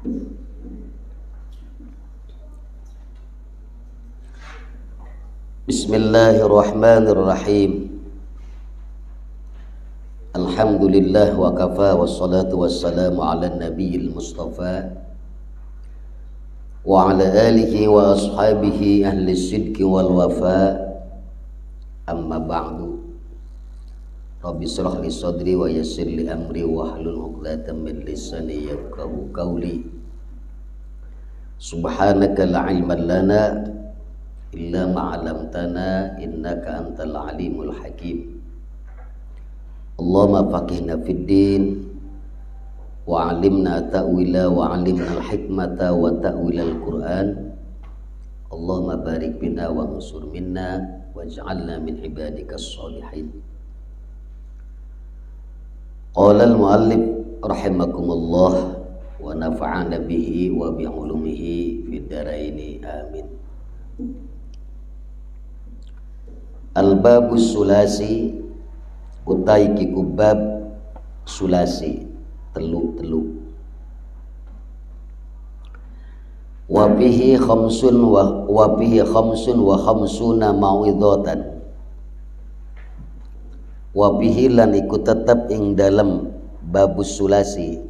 Bismillahirrahmanirrahim. Alhamdulillah wa kafa wassalatu wassalamu ala nabiyil mustafa wa ala alihi wa ashabihi ahli sidqi wal wafa. Amma ba'du. Rabbi shrah li sadri wa yassir li amri wahlul 'uqdatam min lisani yafqahu qawli. Subhanaka la ilma lana illa ma 'allamtana innaka antal alimul hakim. Allahumma faqihna fid din wa 'allimna ta'wila wa 'allimna al-hikmata wa ta'wila al-Qur'an. Allahumma barik bina wa ansur minna waj'alna min ibadikas sholihin. Qala al-muallif rahimakumullah wa nafa'ana bihi wa bi 'ulumihi fid dharaini amin. Al-babus sulasi utai kikubab sulasi telu wa bihi khamsun wa khamsuna mau'idhatan wa bihi lan iku tetep ing dalem babus sulasi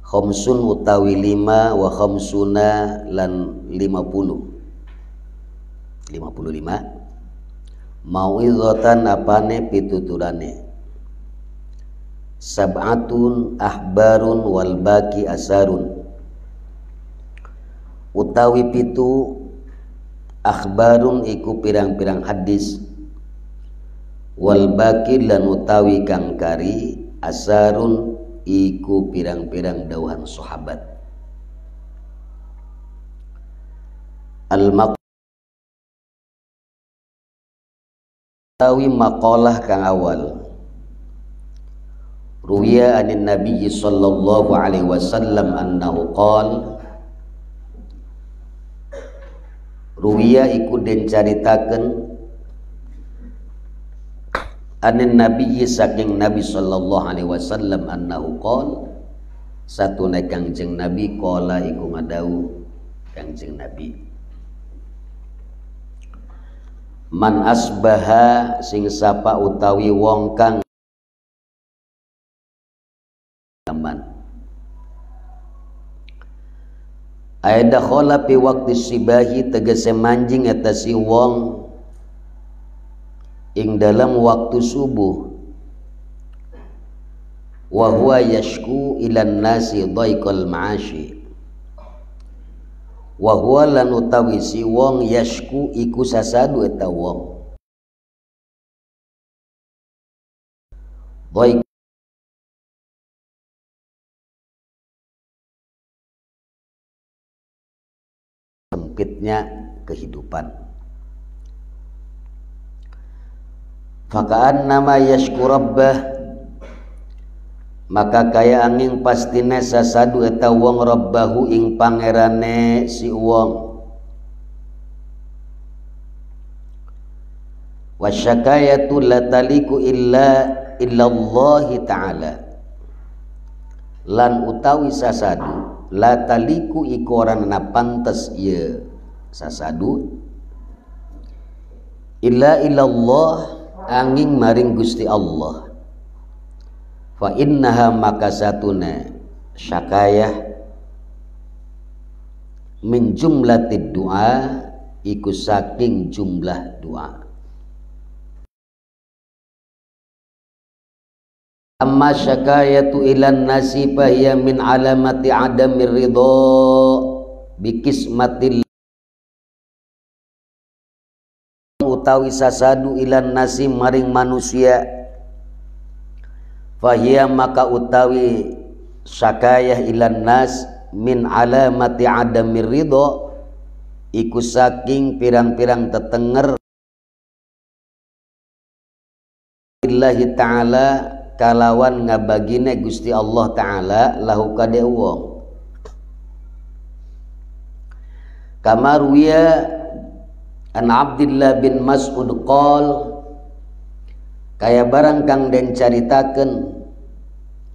khamsun utawi 5 wa khamsuna lan 55 mau'izatan apane pituturane. Sab'atun ahbarun wal baki asarun utawi pitu akhbarun iku pirang-pirang hadis wal baki lan utawi kang kari asarun iku pirang-pirang dawuhan sahabat. Tawi maqalah kang awal ruwiya anin nabiyyi sallallahu alaihi wasallam annahu qala ruwiya iku den caritaken anin nabiyyi saking nabi sallallahu alaihi wasallam annahu qala satune kangjeng nabi qala iku ngadau kangjeng nabi man asbaha sing sapa utawi wong kang aman aida khala pi waqti sibahi tegese manjing eta si wong ing dalam waktu subuh wa huwa yashku ilan nasi dhaiqal ma'ashi wa huwa lan utawi si wong yashku iku sasadu eta wong baik sempitnya kehidupan fakaan nama yashku rabbah maka kaya angin pastine sasadu eta wong rabbahu ing pangerane si wong wasyakayatu la taliku illallahi ta'ala lan utawi sasadu la taliku iku orangna pantes ieu sasadu illallah angin maring Gusti Allah fa innaha maka satuna syakayah min jumlatid du'a iku saking jumlah doa. Amma syakayatu ilan nasi fahiya min alamati adamir ridha bikismatil utawi sasadu ilan nasi maring manusia fahiya maka utawi syakayah ilan nas min alamati adamir ridha iku saking pirang-pirang tetenger billahi ta'ala kalawan ngabagine Gusti Allah Ta'ala lahu kade wong kama ruwiya an Abdullah bin Mas'ud qol kaya barang kang den caritakeun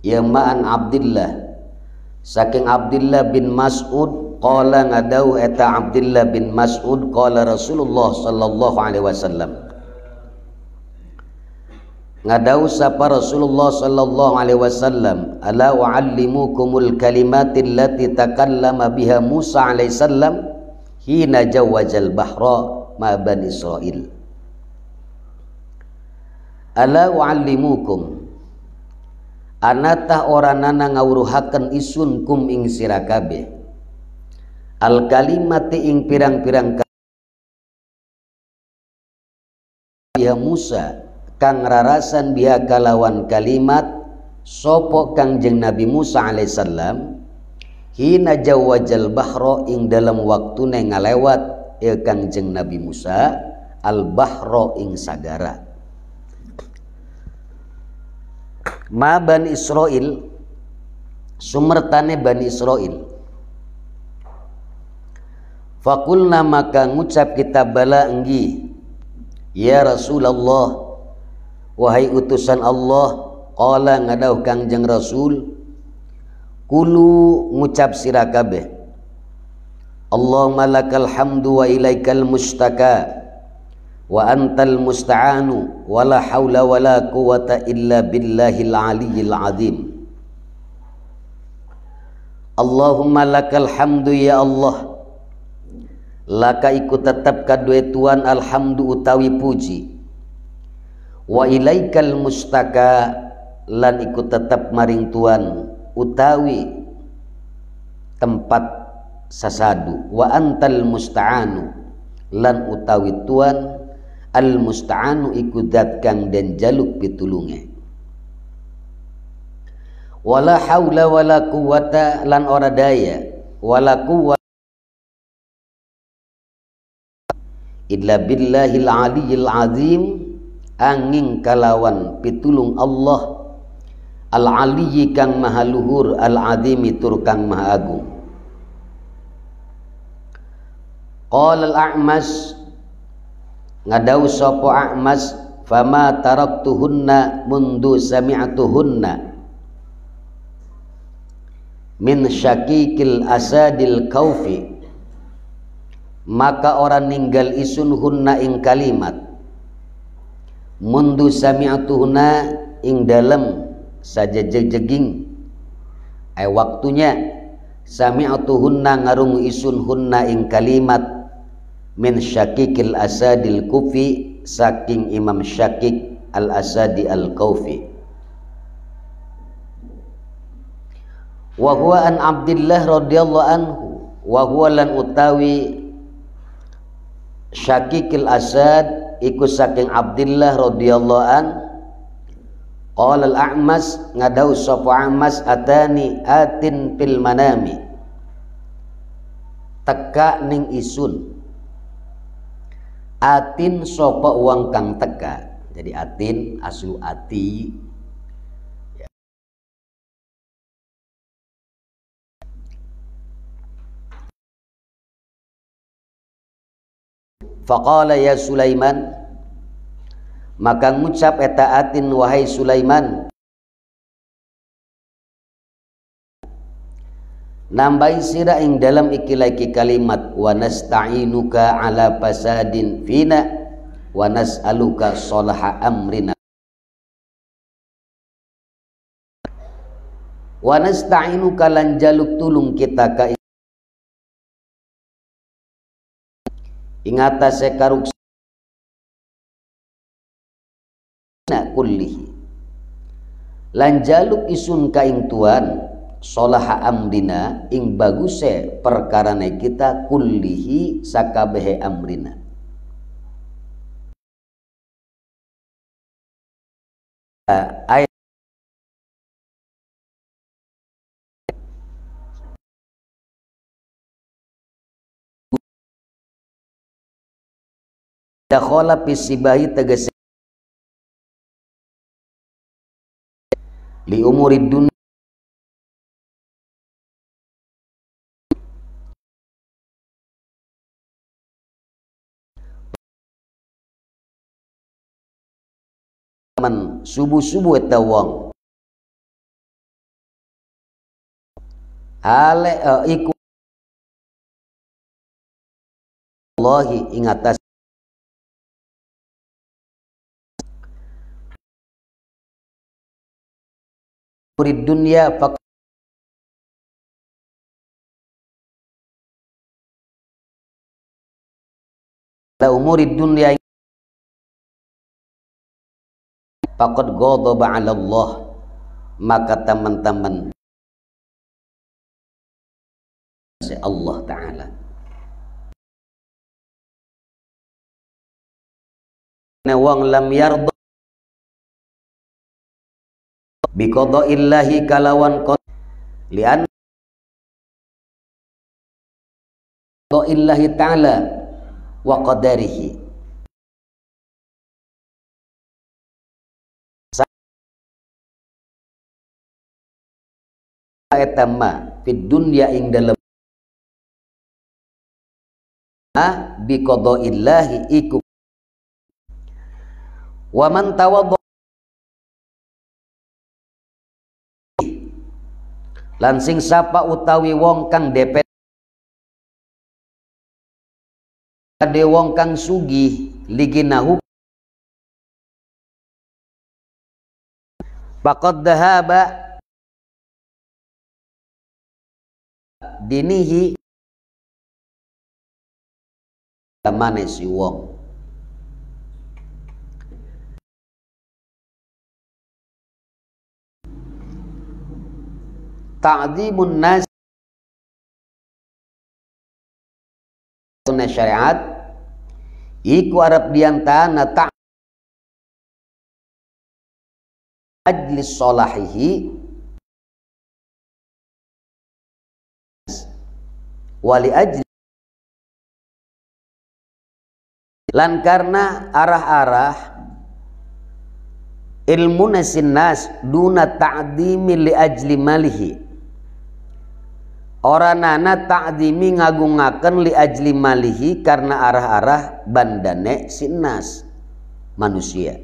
ya ma'an Abdullah saking Abdullah bin Mas'ud qala ngadauh eta Abdullah bin Mas'ud qala Rasulullah sallallahu alaihi wasallam ngadauh sapa Rasulullah sallallahu alaihi wasallam ala wa'allimukumul kalimatil lati takallama biha Musa alaihi salam hina jawwajal bahra ma bani Israil. Ala wa'allimukum anatah oranana ngawruhaken isun kum ing sira kabeh al kalimati ing pirang-pirang biha Musa kang rarasan biha kalawan kalimat sopo kangjeng Nabi Musa alaihissalam hina jawajal bahro ing dalam waktune ngalewat kangjeng Nabi Musa al bahro ing sagara ma Bani Israil sumertane Bani Israil fakulna maka ngucap kita bala enggi ya Rasulullah wahai utusan Allah qala ngadauh kangjeng Rasul kulu ngucap sira kabeh Allahumma lakal hamdu wa ilaikal mustaka wa antal musta'anu wa la hawla wa la quwata illa billahil aliyyil azim. Allahumma lakal hamdu ya Allah laka iku tetap kadue Tuhan alhamdu utawi puji wa ilaikal mustaka lan iku tetap maring Tuhan utawi tempat sasadu wa antal musta'anu lan utawi Tuhan al musta'anu iku dat kang den jaluk pitulunge wala haula wala quwata lan ora daya wala quwata illa billahil aliyyil azim angin kalawan pitulung Allah al-aliyyi kang maha luhur al-azimi tur kang maha agung. Qala al-A'mas ngadau sapa A'mas fama taraktuhunna mundu sami'tuhunna min syakikil asadil kaufi maka orang ninggal isun hunna ing kalimat mundu sami'atuhuna ing dalem saja jeging waktunya sami'atuhunna ngarung isun hunna ing kalimat min syakikil asadil kufi saking Imam Syakik al asadi al kaufi wa huwa an Abdillah radhiyallahu anhu wa huwa lan utawi Syakikil asad iku saking Abdillah radhiyallahu an qala al-A'mas ngadau sapa A'mas atani atin fil manami teka ning isun atin sapa wong kang teka jadi atin aslu ati faqala ya Sulaiman maka ngucap eta atin wahai Sulaiman nambahi sira ing dalam iki kalimat wa nasta'inuka ala fasadin fina wa nas'aluka salaha amrina wa nasta'inuka lan jaluk tulung kita ka ing atase karuk kullihi lan jaluk isun ka ing Tuhan salaha amrina ing baguse perkarane kita kullihi sakabehe amrina ayat dakhala pisibahi tegese li umurid dunya man subuh-subuh eta wong ale iku Allahi ing atas murid dunya la umurid dunya faqad ghadaba 'ala Allah, maka teman-teman Allah Ta'ala. Wong lam yarda bi qada'illahi kalawan lian qada'illahi ta'ala wa qadarihi etama fid dunya ing dalem bi qada'illahi iku wa man tawadda lan sing sapa utawi wong kang depet ade wong kang sugih liginahu faqad dhahaba dinihi tamane si wong ta'dhimun nas syariat iku arep diantana ajli sholahihi wali ajli lan karena arah-arah ilmu nasin nas duna ta'dhimi li ajli malihi oranana ta'dhimi ngagungaken li ajli malihi karena arah-arah bandane sinnas manusia.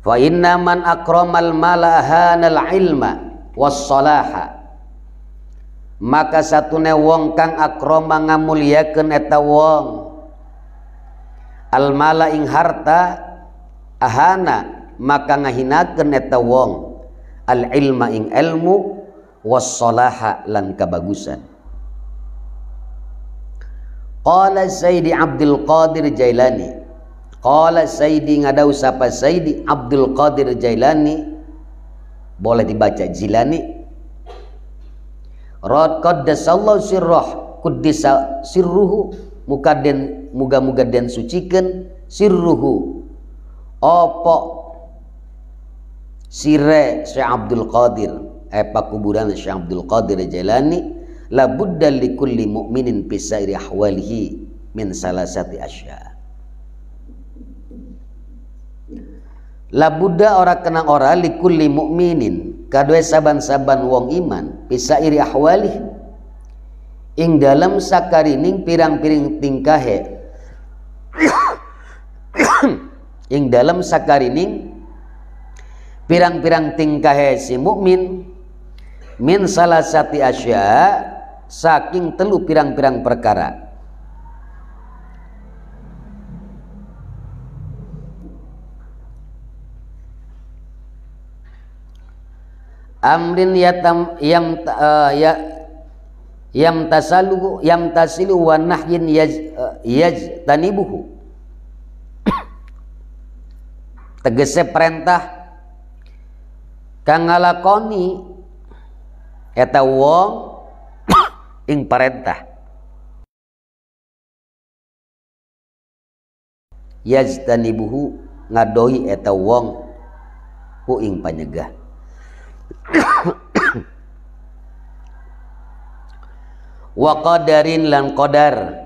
Fa inna man akramal mala hanal ilma was salaha, maka satune wong kang akrama ngamuliakeun eta wong al mala ing harta ahana maka ngahinakeun eta wong al ilma ing ilmu wassalaha lan kabagusan. Qala Sayyidi Abdul Qadir Jailani, qala Sayyidi ngadau sapa Sayyidi Abdul Qadir Jailani, boleh dibaca Jilani, rad qaddasallahu sirrah kuddisa sirruhu, muga-muga den sucikeun sirruhu opo sire Syekh Abdul Qadir pakuburan Syekh Abdul Qadir Jailani, la budda li kulli mu'minin fi sairi ahwalihi min salasati asya. La budda ora kena ora li kulli mu'minin kadue saban-saban wong iman fi sairi ahwalihi ing dalam sakarining pirang-piring tingkahe ing dalam sakarining pirang-pirang tingkahe si mukmin min salasati asya saking telu pirang-pirang perkara. Amrin yamtasilu wa nahyin yajtanibuhu, tegese perintah kang ngalakoni eta wong ing perintah, yajtanibuhu ngadohi eta wong hu ing panyegah. Wa qadarin lan qadar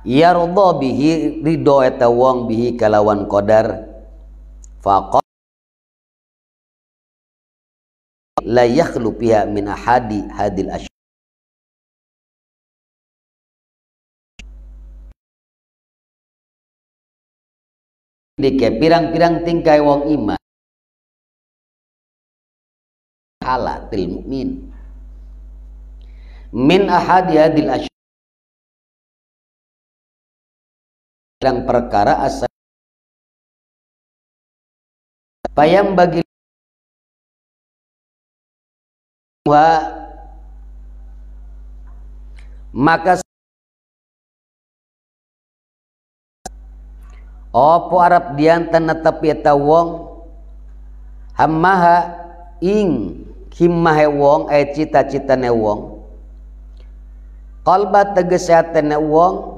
yarda bihi ridho eta wong bihi kalawan qadar faqad la yakhlu fiha min ahadi hadil asy dike pirang-pirang tingkai wong iman halatil mukmin min ahadi hadil asy yang perkara asal payam bagi maka opo Arab diantan netepi eta wong hammaha ing himmahe wong cita-citane wong qalba tegese atene wong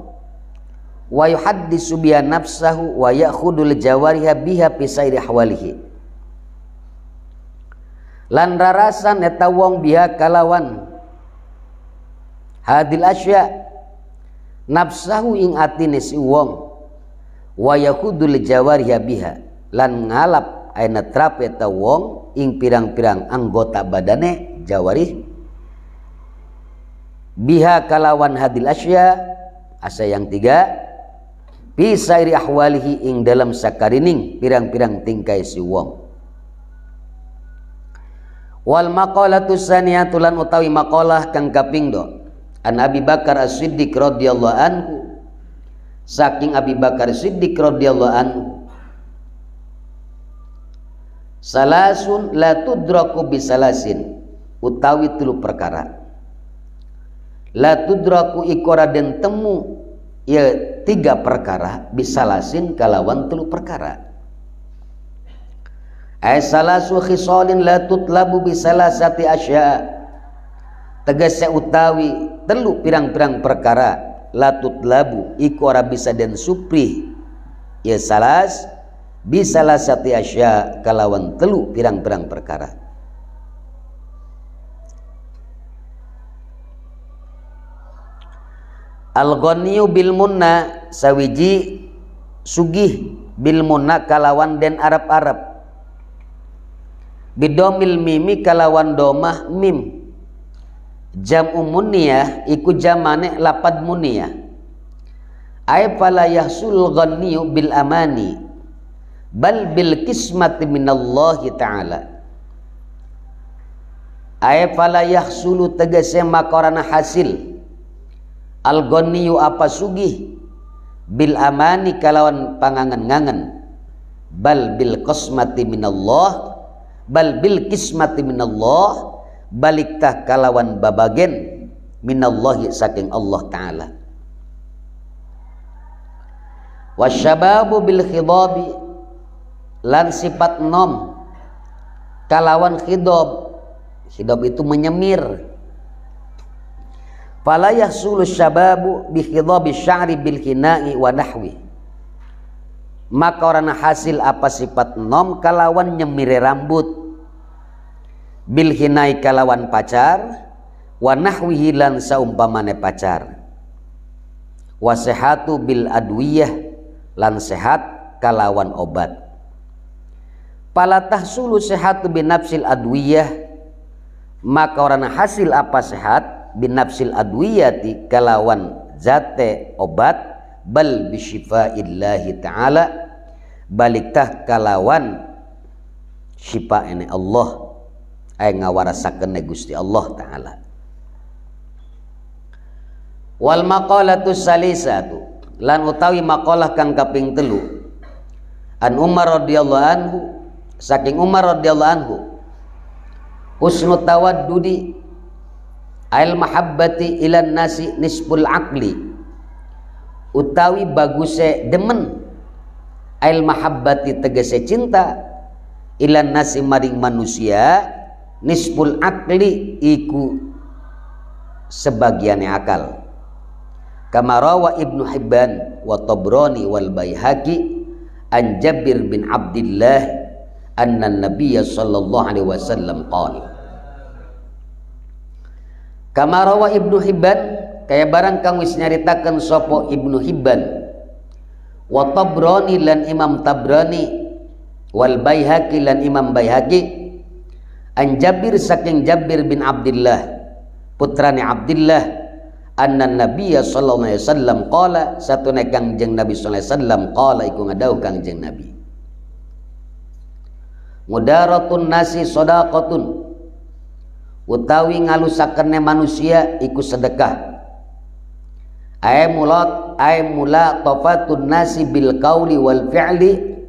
wa yuhaddisu biha nafsahu wa ya'khudul jawariha biha fi sairi ahwalihi lan rarasan eta wong biha kalawan hadil asya nafsahu ing atine si wong wa ya'khudul jawariha biha lan ngalap ayeuna trap eta wong ing pirang-pirang anggota badane jawarih biha kalawan hadil asya asa yang tiga fi sairi ahwalihi ing dalam sakarining pirang-pirang tingkai si wong wal maqalatu saniyatu lan utawi maqalah kang kapingdo an Abi Bakar As-Siddiq radhiyallahu anhu saking Abi Bakar Siddiq radhiyallahu anhu salasun la tudraku bisalasin utawi tilu perkara la tudraku ikora den temu ya tiga perkara bisalasin kalawan tilu perkara ay salasu khisalin la tutlabu bisalasati asya tegese utawi telu pirang-pirang perkara la tutlabu iku ora bisa den supri ya salas bisalasati asya kalawan telu pirang-pirang perkara al-ghaniyu bil munna sawiji sugih bil munna kalawan den arab-arab bidomil mimi kalawan domah mim jam'u muniyah iku jamane lapad muniyah ay fala yahsul ghaniyu bil amani bal bil kismati minallahi ta'ala ay fala yahsulu tegese makorana hasil al ghaniyu apa sugih bil amani kalawan pangangen-ngangen bal bil qismati minallah bal bil kismati minallah baliktah kalawan babagen minallahi saking Allah Ta'ala wasyababu bil khidabi lan sifat nom kalawan khidab itu menyemir fala yahsulu syababu bi khidabi sya'ri bil hina'i wa nahwi maka orana hasil apa sifat nom kalawan nyemire rambut bil hinai kalawan pacar wa nahwihi lan saumpamane pacar wa sehatu bil adwiyah lan sehat kalawan obat pala tahsulu sehatu bin nafsil adwiyah maka orana hasil apa sehat bin nafsil adwiyati kalawan zate obat bal bisyifaillahi ta'ala baliktah kalawan syifa ene Allah ay ngawarasakeun Gusti Allah Ta'ala wal maqalatu salisatu lan utawi maqalah kang kaping 3 an Umar radhiyallahu anhu saking Umar radhiyallahu anhu husnul tawaddudi al mahabbati ilan nasi nisbul aqli utawi baguse demen al mahabbati tegese cinta ilan nasi maring manusia nisbul aqli iku sebagiannya akal kama rawa Ibnu Hibban wa Tabrani wal Baihaqi an Jabir bin Abdullah anna Nabiy sallallahu alaihi wasallam qala kama rawa Ibnu Hibban kaya barang kang wis nyaritakeun sapa Ibnu Hibban wa Tabrani lan Imam Tabrani wal Baihaqi lan Imam Baihaqi an Jabir saking Jabir bin Abdullah putrane Abdullah anna Nabiy sallallahu alaihi wasallam qala satune Kangjeng Nabi sallallahu alaihi wasallam qala iku ngadawuh Kangjeng Nabi mudaratun nasi shadaqatun utawi ngalusakenne manusia iku sedekah. Ay mula tafatun nasi bil qauli wal fi'li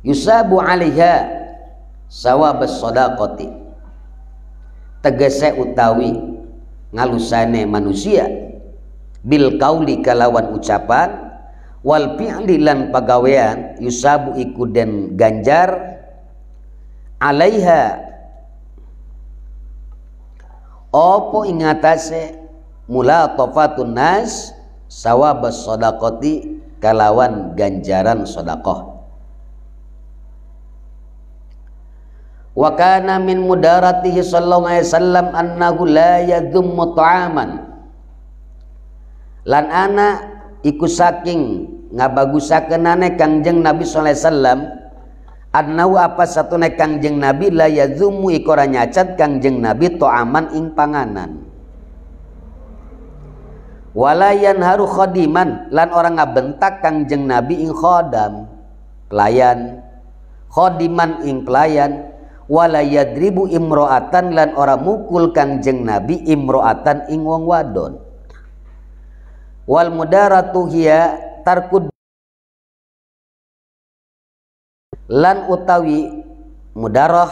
yusabu 'alaiha sawabas shadaqati. Tegese utawi ngalusane manusia bil qauli kalawan ucapan wal fi'li lan pagawean yusabu iku den ganjar 'alaiha opo ingatase mulatafatun nas sawabas shadaqati kalawan ganjaran sedekah. Wa kana min mudaratihi sallallahu alaihi wasallam annahu la yadhummu ta'aman. Lan ana iku saking ngabagusakenane Kangjeng Nabi sallallahu alaihi wasallam annahu apa satune Kangjeng Nabi la yadhummu iku ora nyacat Kangjeng Nabi ta'aman ing panganan. Wala yanharu khadiman lan orang ngabentak Kangjeng Nabi ing khodam pelayan, khodiman ing pelayan, wala yadribu imro'atan lan ora mukul Kangjeng Nabi imro'atan ing wong wadon. Wal mudaratu hiya tarkud lan utawi mudarah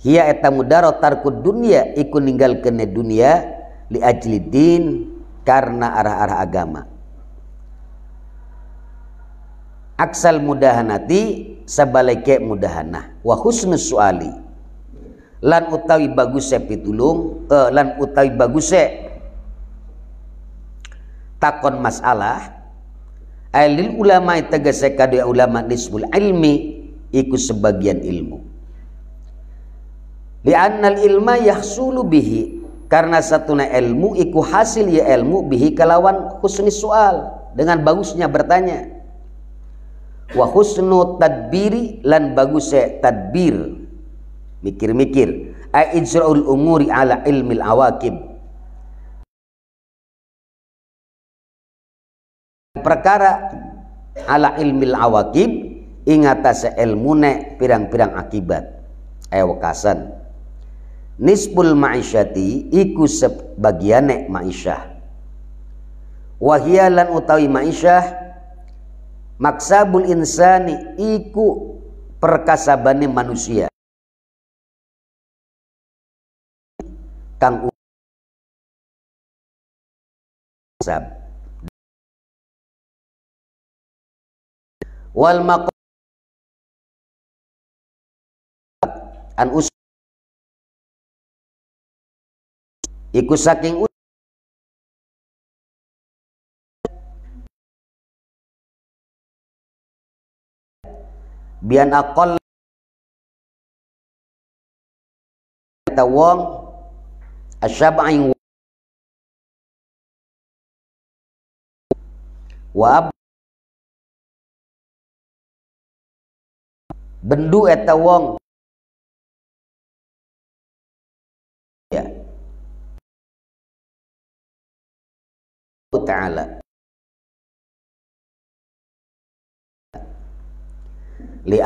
hiya eta mudarah tarkud dunya iku ninggalkeun dunia li ajli din karena arah-arah agama. Aksal mudahanati sabaleke mudahanah wa husnus suali lan utawi baguse pitulung lan utawi baguse takon masalah alil ulama tegese kadue ulama nisbul ilmi iku sebagian ilmu li annal ilma yahsulu bihi karena satuna ilmu iku hasil ya ilmu bihi kalawan husni soal dengan bagusnya bertanya wa husnu tadbiri lan bagusnya tadbir mikir-mikir ai ijra'ul umuri ala ilmil awakib perkara ala ilmil awakib ingatase ilmune pirang-pirang akibat wekasan nisbul ma'isyati iku sebagiane ma'isyah wahiyalan utawi ma'isyah maksabul insani iku perkasabane manusia kang usab wal maqam an us iku saking bian aqall tawong asyab'in wa bendu eta wong ya ta'ala li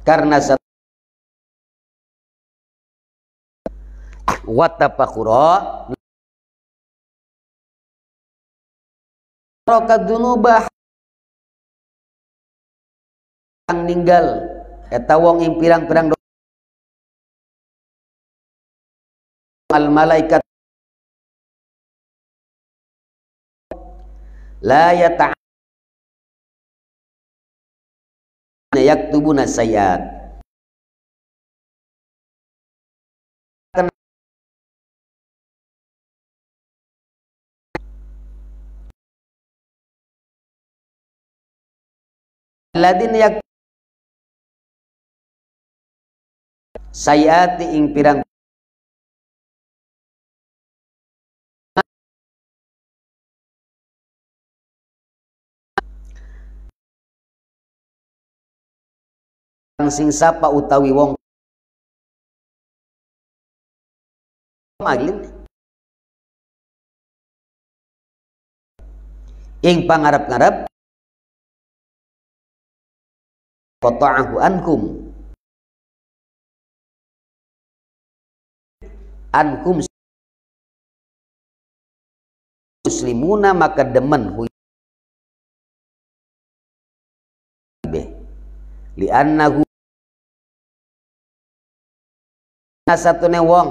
karena wa tafakhura rakadunuba kang ninggal eta wong ing pirang-pirang al malaikat la yata yaktubuna sayyiat ladin yak sayyiati ing pirang sing sapa utawi wong maglin ing pangarep-ngarep qata'ahu ankum anhum muslimuna maka demen li annahu satune wong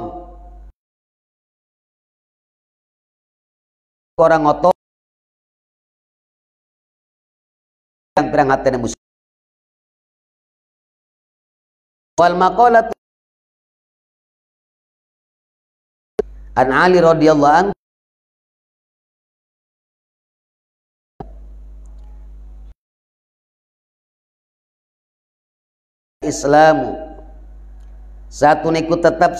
orang ngotot yang perang hatene muslim wal maqalat an Ali radhiyallahu anhu Islamu satu niku tetap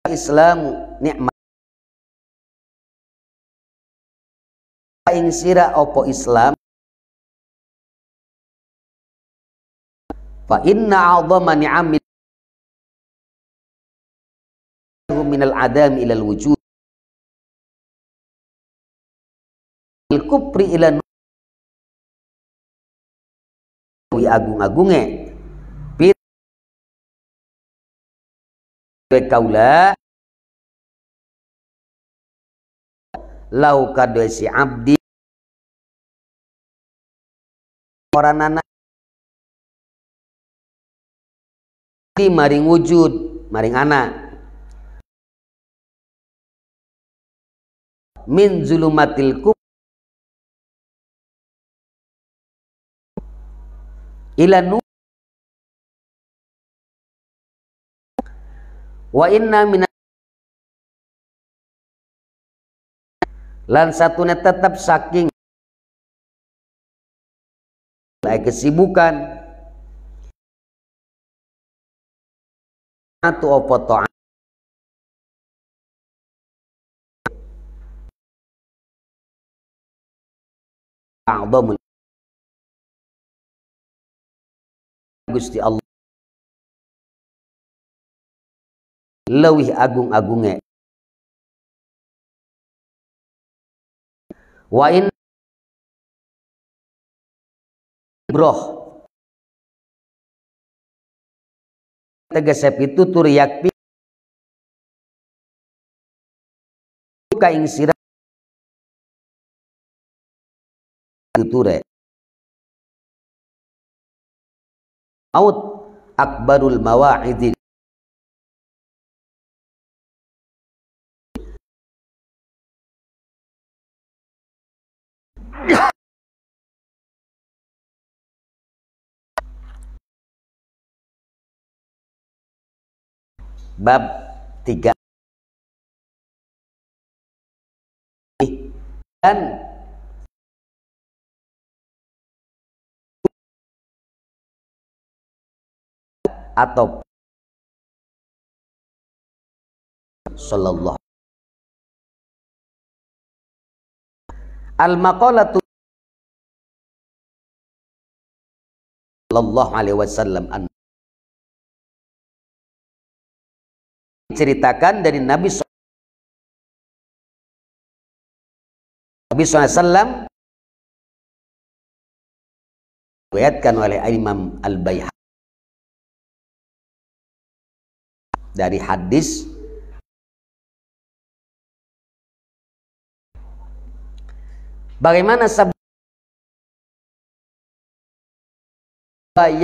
Islamu nikmat ing sira opo Islam fa inna a'dhama ni'ami minal adam ilal wujud al kufri ila agung-agunge kaula lau kadwe si abdi oranana maring wujud maring anak min zulumatil kufr ila nur wa inna min lan satuna tetap saking kesibukan atau apa ta'am a'dhamul Gusti Allah leuwih agung-agunge wa in broh tegese pitutur yakpi ka ing sira tuture out akbarul mawa'idi bab 3 dan atau sallallahu al maqalatu sallallahu alaihi wasallam ceritakan dari Nabi SAW diriwayatkan oleh Imam Al-Baihaqi dari hadis bagaimana sabda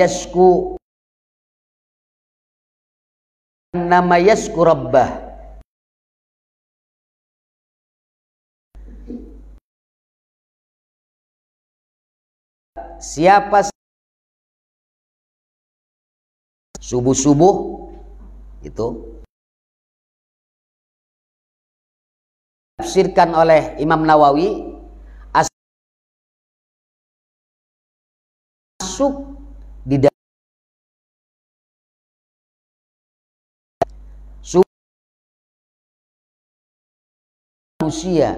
yashku nama yashku rabbah siapa subuh-subuh itu tafsirkan oleh Imam Nawawi masuk di dalam manusia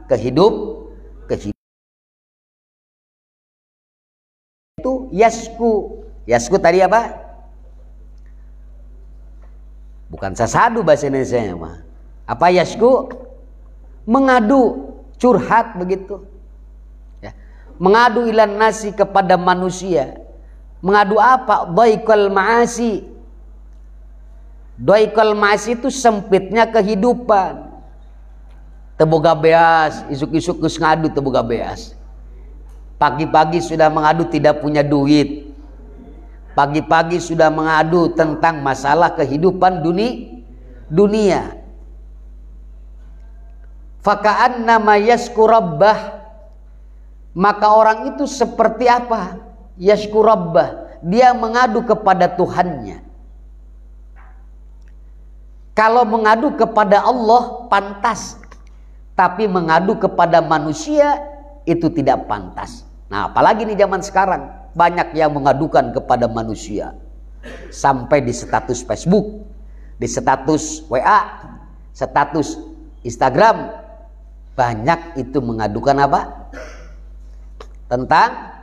kehidup itu yasku tadi apa? Bukan sasadu bahasa Indonesia mah. Apa yasku? Mengadu, curhat begitu. Mengadu ilan nasi, kepada manusia. Mengadu apa? Dhaikal ma'asi. Dhaikal ma'asi itu sempitnya kehidupan. Teboga beas, isuk-isuk geus ngadu teboga beas. Pagi-pagi sudah mengadu tidak punya duit. Pagi-pagi sudah mengadu tentang masalah kehidupan dunia. Faka'anna ma yasku rabbah. Maka orang itu seperti apa? Yasku rabbah. Dia mengadu kepada Tuhannya. Kalau mengadu kepada Allah pantas, tapi mengadu kepada manusia itu tidak pantas. Nah, apalagi nih zaman sekarang, banyak yang mengadukan kepada manusia. Sampai di status Facebook, di status WA, status Instagram, banyak itu mengadukan apa? Tentang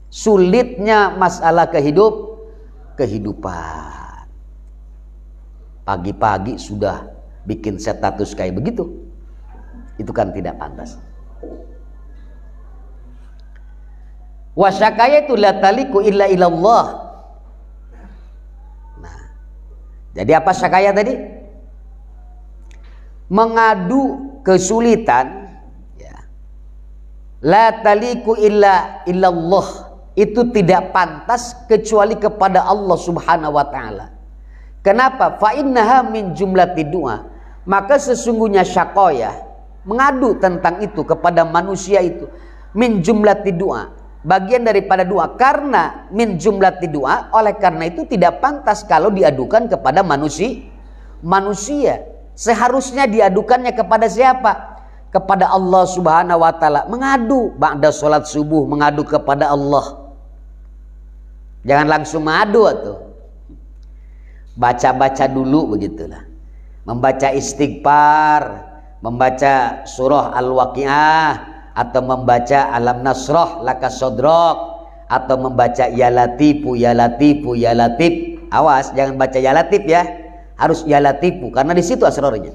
sulitnya masalah kehidupan. Pagi-pagi sudah bikin status kayak begitu. Itu kan tidak pantas. Wasyakaya itu la taliku illa ilallah. Nah, jadi apa syakaya tadi? Mengadu kesulitan, ya. La taliku illa illallah. Itu tidak pantas kecuali kepada Allah Subhanahu wa ta'ala. Kenapa? Fa innaha min jumlati du'a. Maka sesungguhnya syaqaya, mengadu tentang itu kepada manusia itu, min jumlati du'a, bagian daripada doa. Karena min jumlati du'a, oleh karena itu tidak pantas kalau diadukan kepada manusia. Seharusnya diadukannya kepada siapa? Kepada Allah Subhanahu wa ta'ala. Mengadu ba'da sholat subuh, mengadu kepada Allah. Jangan langsung mengadu atuh. Baca-baca dulu begitulah. Membaca istighfar, membaca surah Al-Waqi'ah, atau membaca Alam Nasrah laka sodrok, atau membaca Ya Latifu Ya Latifu Ya Latif. Awas, jangan baca Ya Latif ya. Harus Ya Latifu, karena di situ asrarnya.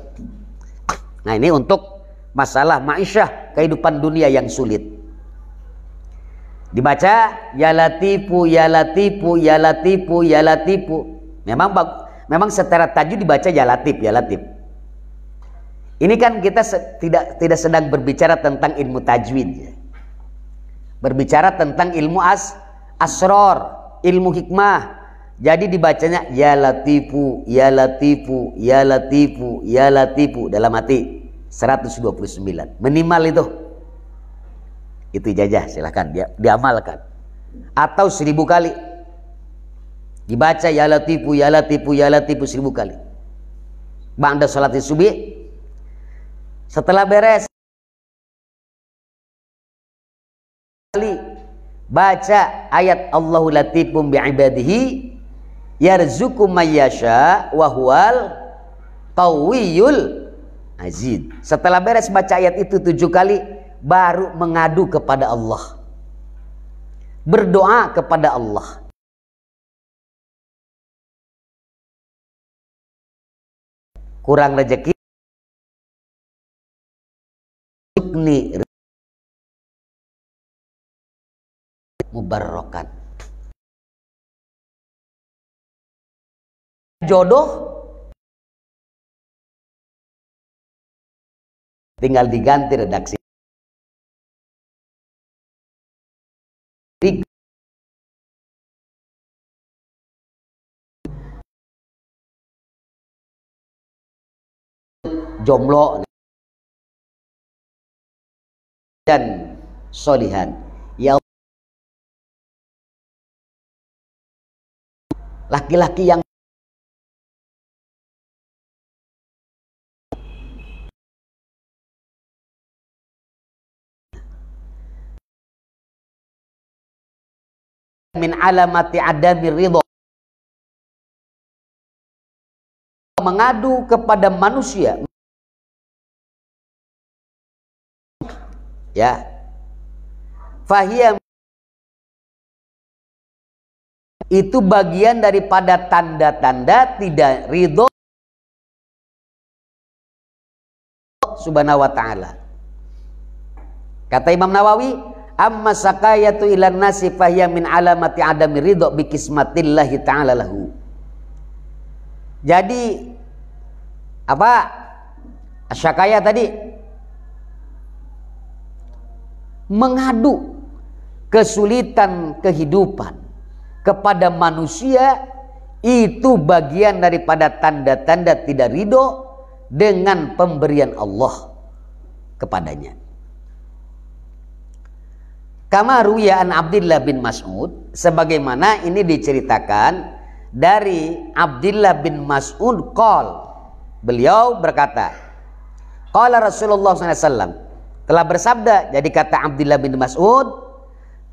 Nah, ini untuk masalah ma'isyah, kehidupan dunia yang sulit. Dibaca Ya Latifu Ya Latifu Ya Latifu Ya Latifu. Memang secara tajwid dibaca Ya Latif Ya Latif. Ini kan kita tidak sedang berbicara tentang ilmu tajwid ya. Berbicara tentang ilmu asror, ilmu hikmah. Jadi dibacanya Ya Latifu Ya Latifu Ya Latifu Ya Latifu dalam hati 129 minimal itu. Itu ijazah, silahkan diamalkan. Atau 1000 kali dibaca Ya Latifu Ya Latifu Ya Latifu 1000 kali. Ba'da salat subuh. Setelah beres baca ayat Allahu latifum bi'ibadihi yarzuqu may yasha wa huwal qawiyul aziz. Setelah beres baca ayat itu 7 kali, baru mengadu kepada Allah, berdoa kepada Allah. Kurang rezeki, ini mubarrokan. Jodoh tinggal diganti redaksi. Jomblo dan solihan. Ya, laki-laki yang min alamati adami ridho, mengadu kepada manusia ya, fahiyam, itu bagian daripada tanda-tanda tidak ridho Subhanahu wa ta'ala. Kata Imam Nawawi, amma sakayatu ilan nasi fahiya min alamati adami ridho bi kismatillahi ta'ala lahu. Jadi apa syakaya tadi? Mengadu kesulitan kehidupan kepada manusia itu bagian daripada tanda-tanda tidak ridho dengan pemberian Allah kepadanya. Kama ruya an Abdullah bin Mas'ud, sebagaimana ini diceritakan dari Abdullah bin Mas'ud qol, beliau berkata, qala Rasulullah SAW, telah bersabda, jadi kata Abdullah bin Mas'ud,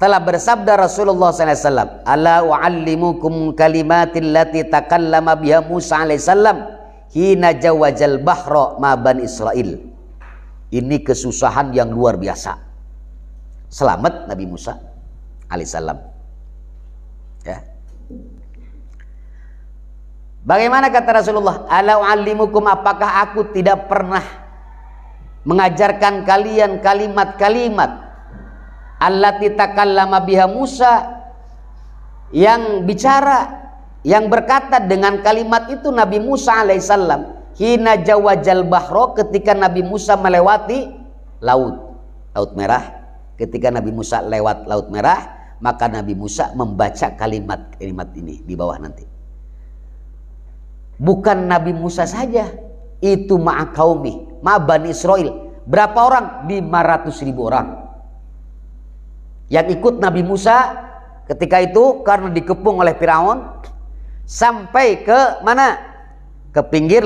telah bersabda Rasulullah SAW, ala wa'allimukum kalimatil lati takallama biha Musa alaihissalam hina jawajal bahra ma bani Israel. Ini kesusahan yang luar biasa. Selamat Nabi Musa alaihissalam. Ya. Bagaimana kata Rasulullah? Ala wa'allimukum, apakah aku tidak pernah mengajarkan kalian kalimat-kalimat allati takallama biha Musa, yang bicara, yang berkata dengan kalimat itu Nabi Musa alaihissalam hina jawajal bahro, ketika Nabi Musa melewati laut merah. Ketika Nabi Musa lewat laut merah, maka Nabi Musa membaca kalimat-kalimat ini di bawah nanti. Bukan Nabi Musa saja, itu ma'a qaumi, ma'a bani Israel. Berapa orang? 500.000 orang yang ikut Nabi Musa ketika itu, karena dikepung oleh Firaun sampai ke mana? Ke pinggir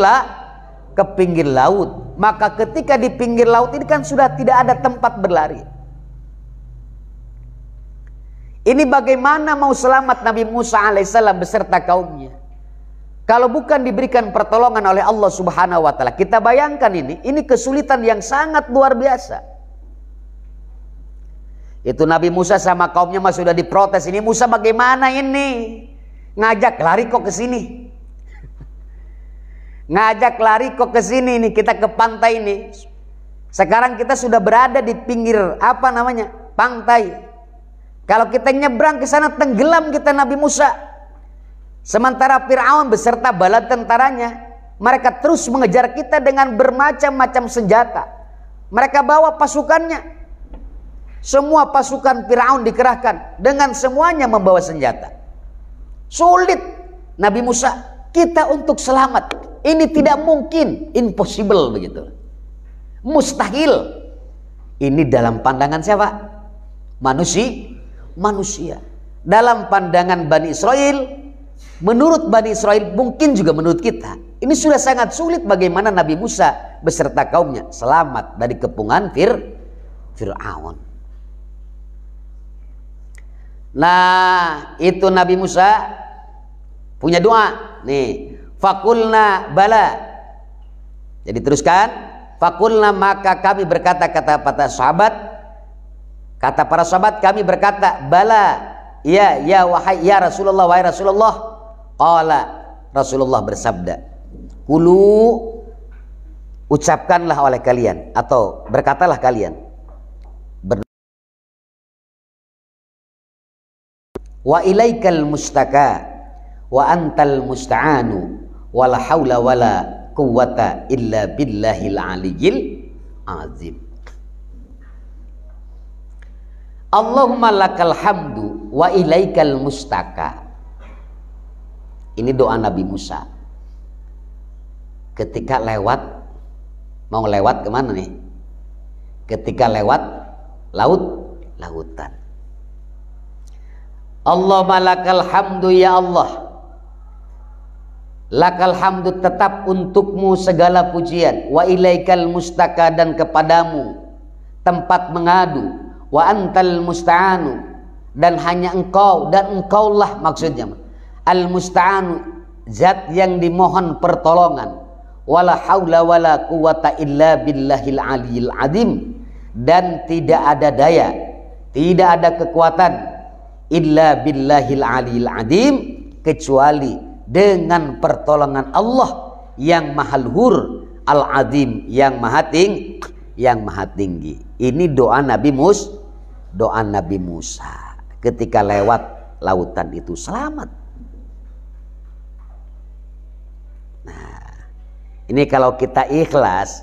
laut. Maka ketika di pinggir laut ini kan sudah tidak ada tempat berlari. Ini bagaimana mau selamat Nabi Musa alaihissalam beserta kaumnya kalau bukan diberikan pertolongan oleh Allah Subhanahu wa taala? Kita bayangkan ini kesulitan yang sangat luar biasa. Itu Nabi Musa sama kaumnya mah sudah diprotes, ini Musa bagaimana ini? Ngajak lari kok ke sini. Ngajak lari kok ke sini nih, kita ke pantai ini. Sekarang kita sudah berada di pinggir apa namanya? Pantai. Kalau kita nyebrang ke sana tenggelam kita Nabi Musa. Sementara Fir'aun beserta bala tentaranya, mereka terus mengejar kita dengan bermacam-macam senjata. Mereka bawa pasukannya. Semua pasukan Fir'aun dikerahkan dengan semuanya membawa senjata. Sulit Nabi Musa kita untuk selamat. Ini tidak mungkin, impossible begitu. Mustahil. Ini dalam pandangan siapa? Manusia. Dalam pandangan Bani Israel, menurut Bani Israel, mungkin juga menurut kita, ini sudah sangat sulit bagaimana Nabi Musa beserta kaumnya selamat dari kepungan Fir'aun. Nah, itu Nabi Musa punya doa. Nih, fakulna bala. Jadi teruskan, fakulna, maka kami berkata, kata para sahabat kami berkata, bala, ya wahai ya Rasulullah, wahai Rasulullah. Qala, Rasulullah bersabda, kulu, ucapkanlah oleh kalian atau berkatalah kalian, wa ilaikal mustaka wa antal musta'anu wala haula wala quwwata illa billahil aliyyil azim. Allahumma lakal hamdu wa ilaikal mustaka. Ini doa Nabi Musa ketika mau lewat kemana nih? Ketika lewat lautan. Allahumma lakal hamdu, ya Allah, lakal hamdu, tetap untukmu segala pujian, wa ilaikal mustaka, dan kepadamu tempat mengadu, wa antal musta'anu, dan hanya engkau, dan engkaulah maksudnya al musta'anu, zat yang dimohon pertolongan, wala haula wala quwata illa billahil aliyil azim, dan tidak ada daya, tidak ada kekuatan illa billahil aliyil azim, kecuali dengan pertolongan Allah yang maha luhur, al azim, yang maha tinggi. Ini doa Nabi doa Nabi Musa ketika lewat lautan itu selamat. Nah, ini kalau kita ikhlas,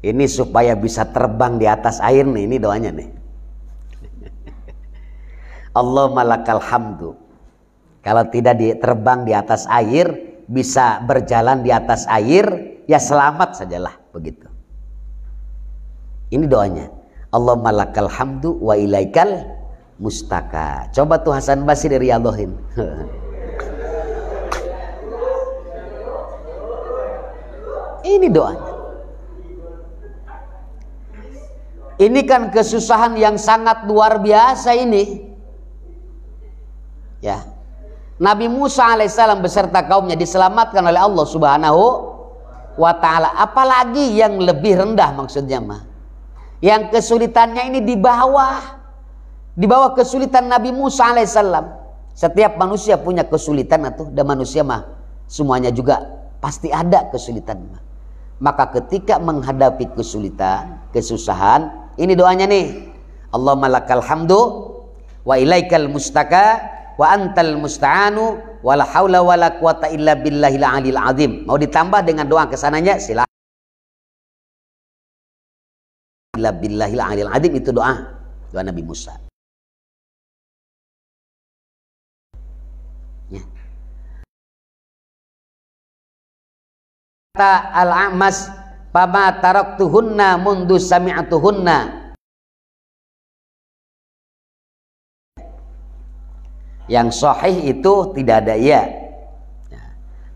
ini supaya bisa terbang di atas air nih, ini doanya nih. Allahumma lakal hamdu. Kalau tidak terbang di atas air, bisa berjalan di atas air, ya selamat sajalah begitu. Ini doanya. Allahumma lakal hamdu wa ilaikal mustaka. Coba tuh Hasan Basri dari Riyadhohin. Ini doanya. Ini kan kesusahan yang sangat luar biasa ini. Ya. Nabi Musa alaihissalam beserta kaumnya diselamatkan oleh Allah Subhanahu wa ta'ala. Apalagi yang lebih rendah maksudnya mah. Yang kesulitannya ini di bawah kesulitan Nabi Musa alaihissalam. Setiap manusia punya kesulitan atau dan manusia mah semuanya juga pasti ada kesulitan. Maka ketika menghadapi kesulitan, kesusahan, ini doanya nih. Allahumma lakal hamdu wa ilaikal mustaka wa antal musta'anu wala haula wala quwata illa billahil aliyil azim. Mau ditambah dengan doa kesananya silakan. Illa billahil aliyil azim, itu doa Nabi Musa. Ya. Kata Al-A'mas, "Fama taraktuhunna mundu sami'atuhunna." Yang sahih itu tidak ada ya.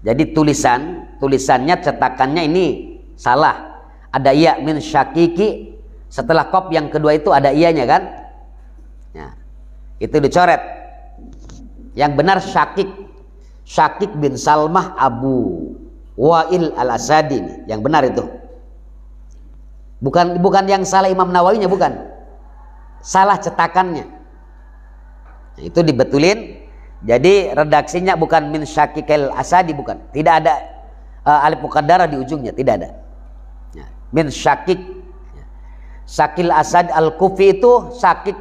Jadi tulisannya cetakannya ini salah. Ada ya min syakiki, setelah qaf yang kedua itu ada iyanya kan? Ya. Itu dicoret. Yang benar Syakik bin Salmah Abu Wa'il Al-Asadi, yang benar itu. Bukan yang salah Imam Nawawinya, bukan. Salah cetakannya. Nah, itu dibetulin. Jadi redaksinya bukan min syakikil asadi, bukan. Tidak ada alif muqaddarah di ujungnya, tidak ada. Ya, min syakik. Syakil asad al-kufi itu syakik.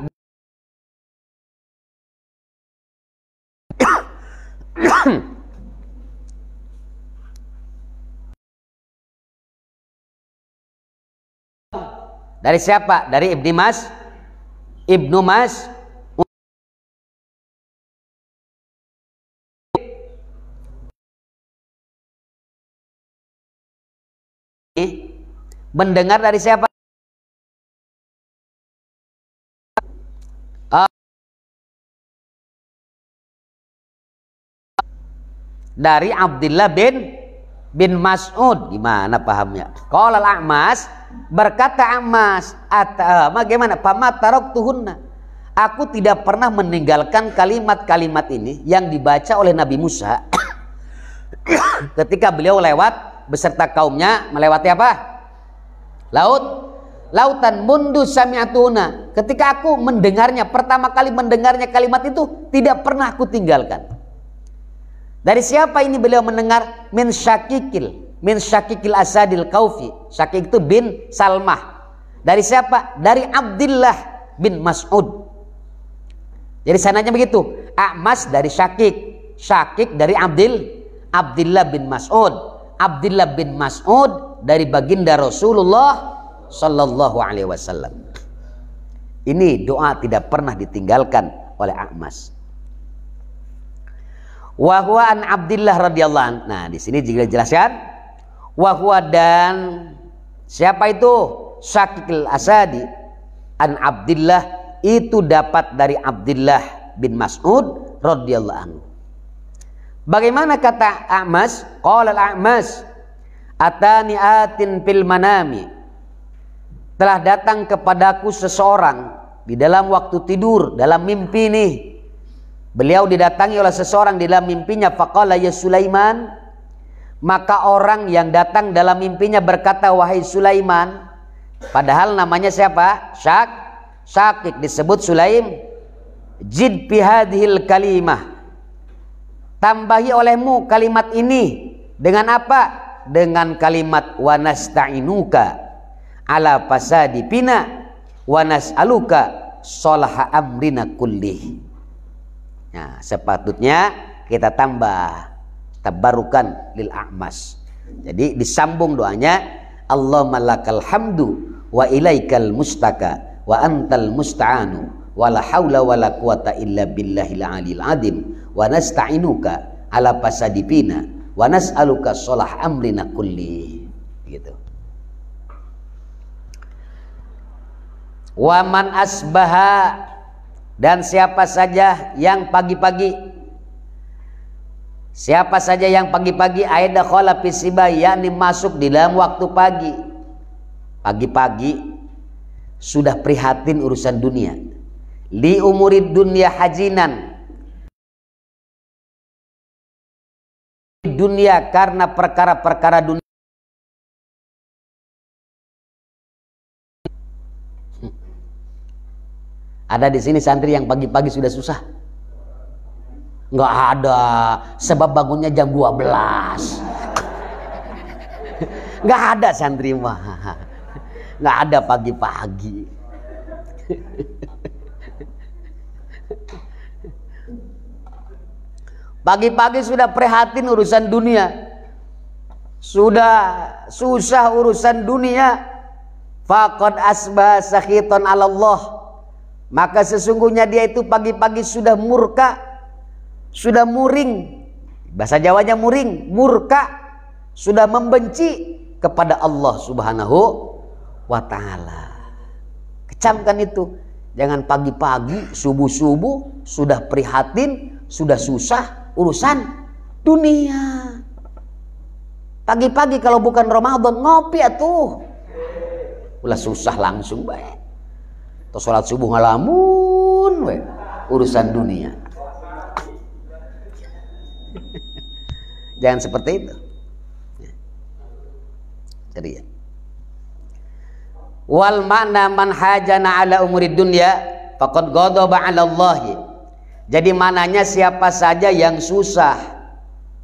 Dari siapa? Dari Ibnu Mas mendengar dari siapa? Dari Abdullah bin Mas'ud. Gimana pahamnya? Qala al-A'mas, berkata A'mas, bagaimana? Fama taraktuhunna. Aku tidak pernah meninggalkan kalimat-kalimat ini yang dibaca oleh Nabi Musa ketika beliau lewat beserta kaumnya melewati apa? Lautan mundu sami'atuna. Ketika aku mendengarnya, pertama kali mendengarnya kalimat itu tidak pernah aku tinggalkan. Dari siapa ini beliau mendengar? Min syakikil asadil kaufi. Syakik itu bin Salmah. Dari siapa? Dari Abdullah bin Mas'ud. Jadi sanadnya begitu. A'mas dari Syakik dari Abdullah bin Mas'ud. Abdullah bin Mas'ud dari baginda Rasulullah sallallahu alaihi wasallam. Ini doa tidak pernah ditinggalkan oleh A'mas. Wa huwa an Abdillah radhiyallahu anhu. Nah, di sini juga dijelaskan wa huwa, dan siapa itu? Syakikil asadi an Abdillah, itu dapat dari Abdullah bin Mas'ud radhiyallahu anhu. Bagaimana kata A'mas? Qala al-A'mas, atani atin fil manami. Telah datang kepadaku seseorang di dalam waktu tidur, dalam mimpi nih. Beliau didatangi oleh seseorang di dalam mimpinya. Faqala ya Sulaiman. Maka orang yang datang dalam mimpinya berkata, wahai Sulaiman. Padahal namanya siapa? Syakik, disebut Sulaim. Jid fi hadhil kalimah. Tambahi olehmu kalimat ini. Dengan apa? Dengan kalimat wa nasta'inuka ala fasadi pina wa nas'aluka sholaha amrina kullih. Nah, sepatutnya kita tambah tabarukan lil a'mas. Jadi disambung doanya, Allahumma lakal hamdu wa ilaikal mustaka wa antal musta'anu wa la haula wa la quwata illa billahil aliyil azim wa nasta'inuka ala pasadipina wa nas'aluka sholah amrina kulli. Gitu. Wa man asbaha, dan siapa saja yang pagi-pagi, siapa saja yang pagi-pagi aida khala fisiba, yakni masuk di dalam waktu pagi. Pagi-pagi sudah prihatin urusan dunia. Li umurid dunya hajinan, dunia karena perkara-perkara dunia. Ada di sini santri yang pagi-pagi sudah susah? Nggak ada, sebab bangunnya jam 12. Nggak ada santri mah. Nggak ada pagi-pagi. Pagi-pagi sudah prihatin urusan dunia. Sudah susah urusan dunia. Faqad asbah sakhiton 'ala Allah. Maka sesungguhnya dia itu pagi-pagi sudah murka, sudah muring. Bahasa Jawanya muring, murka, sudah membenci kepada Allah Subhanahu wa ta'ala. Kecamkan itu. Jangan pagi-pagi, subuh-subuh sudah prihatin, sudah susah urusan dunia. Pagi-pagi kalau bukan Ramadan ngopi atuh. Ulah susah langsung baik. Atau sholat subuh ngalamun we, urusan dunia. Jangan seperti itu. Jadi ya. Wal makna man hajana ala umuri dunya faqad ghadaba 'ala Allah. Jadi mananya siapa saja yang susah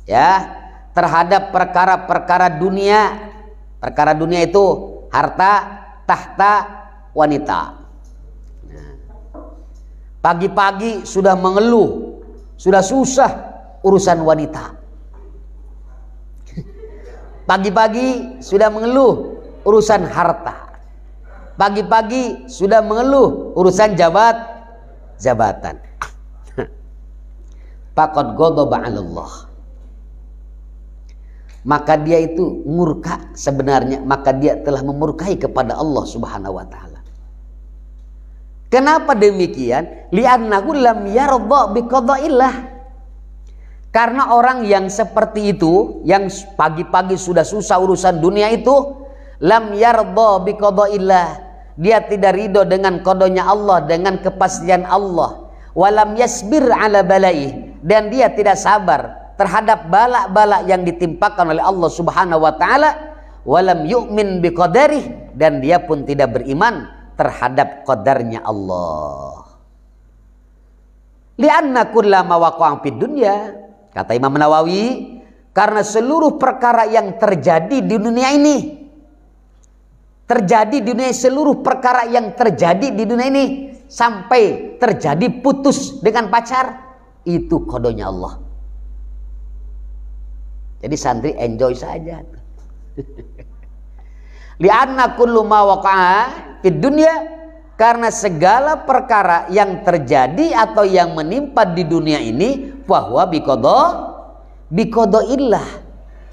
ya terhadap perkara-perkara dunia. Perkara dunia itu harta, tahta, wanita. Pagi-pagi sudah mengeluh, sudah susah urusan wanita. Pagi-pagi sudah mengeluh urusan harta. Pagi-pagi sudah mengeluh urusan jabatan. Faqad ghadaba 'ala Allah. Maka dia itu murka sebenarnya, maka dia telah memurkai kepada Allah Subhanahu wa ta'ala. Kenapa demikian? Li'annahu lam yardha biqada'illah. Karena orang yang seperti itu, yang pagi-pagi sudah susah urusan dunia itu, lam yardha biqada'illah. Dia tidak ridho dengan qadanya Allah, dengan kepastian Allah. Walam yasbir ala balai, dan dia tidak sabar terhadap bala-bala yang ditimpakan oleh Allah Subhanahu wa taala. Walam yu'min biqadarih, dan dia pun tidak beriman terhadap qadarnya Allah. Li'anna kullama waqa'a fid dunya, kata Imam Nawawi, karena seluruh perkara yang terjadi di dunia ini, terjadi di dunia, seluruh perkara yang terjadi di dunia ini sampai terjadi putus dengan pacar, itu qadanya Allah. Jadi santri enjoy saja. Li'anna kullu ma waqa'a fid dunya, karena segala perkara yang terjadi atau yang menimpa di dunia ini bahwa biqada'illah.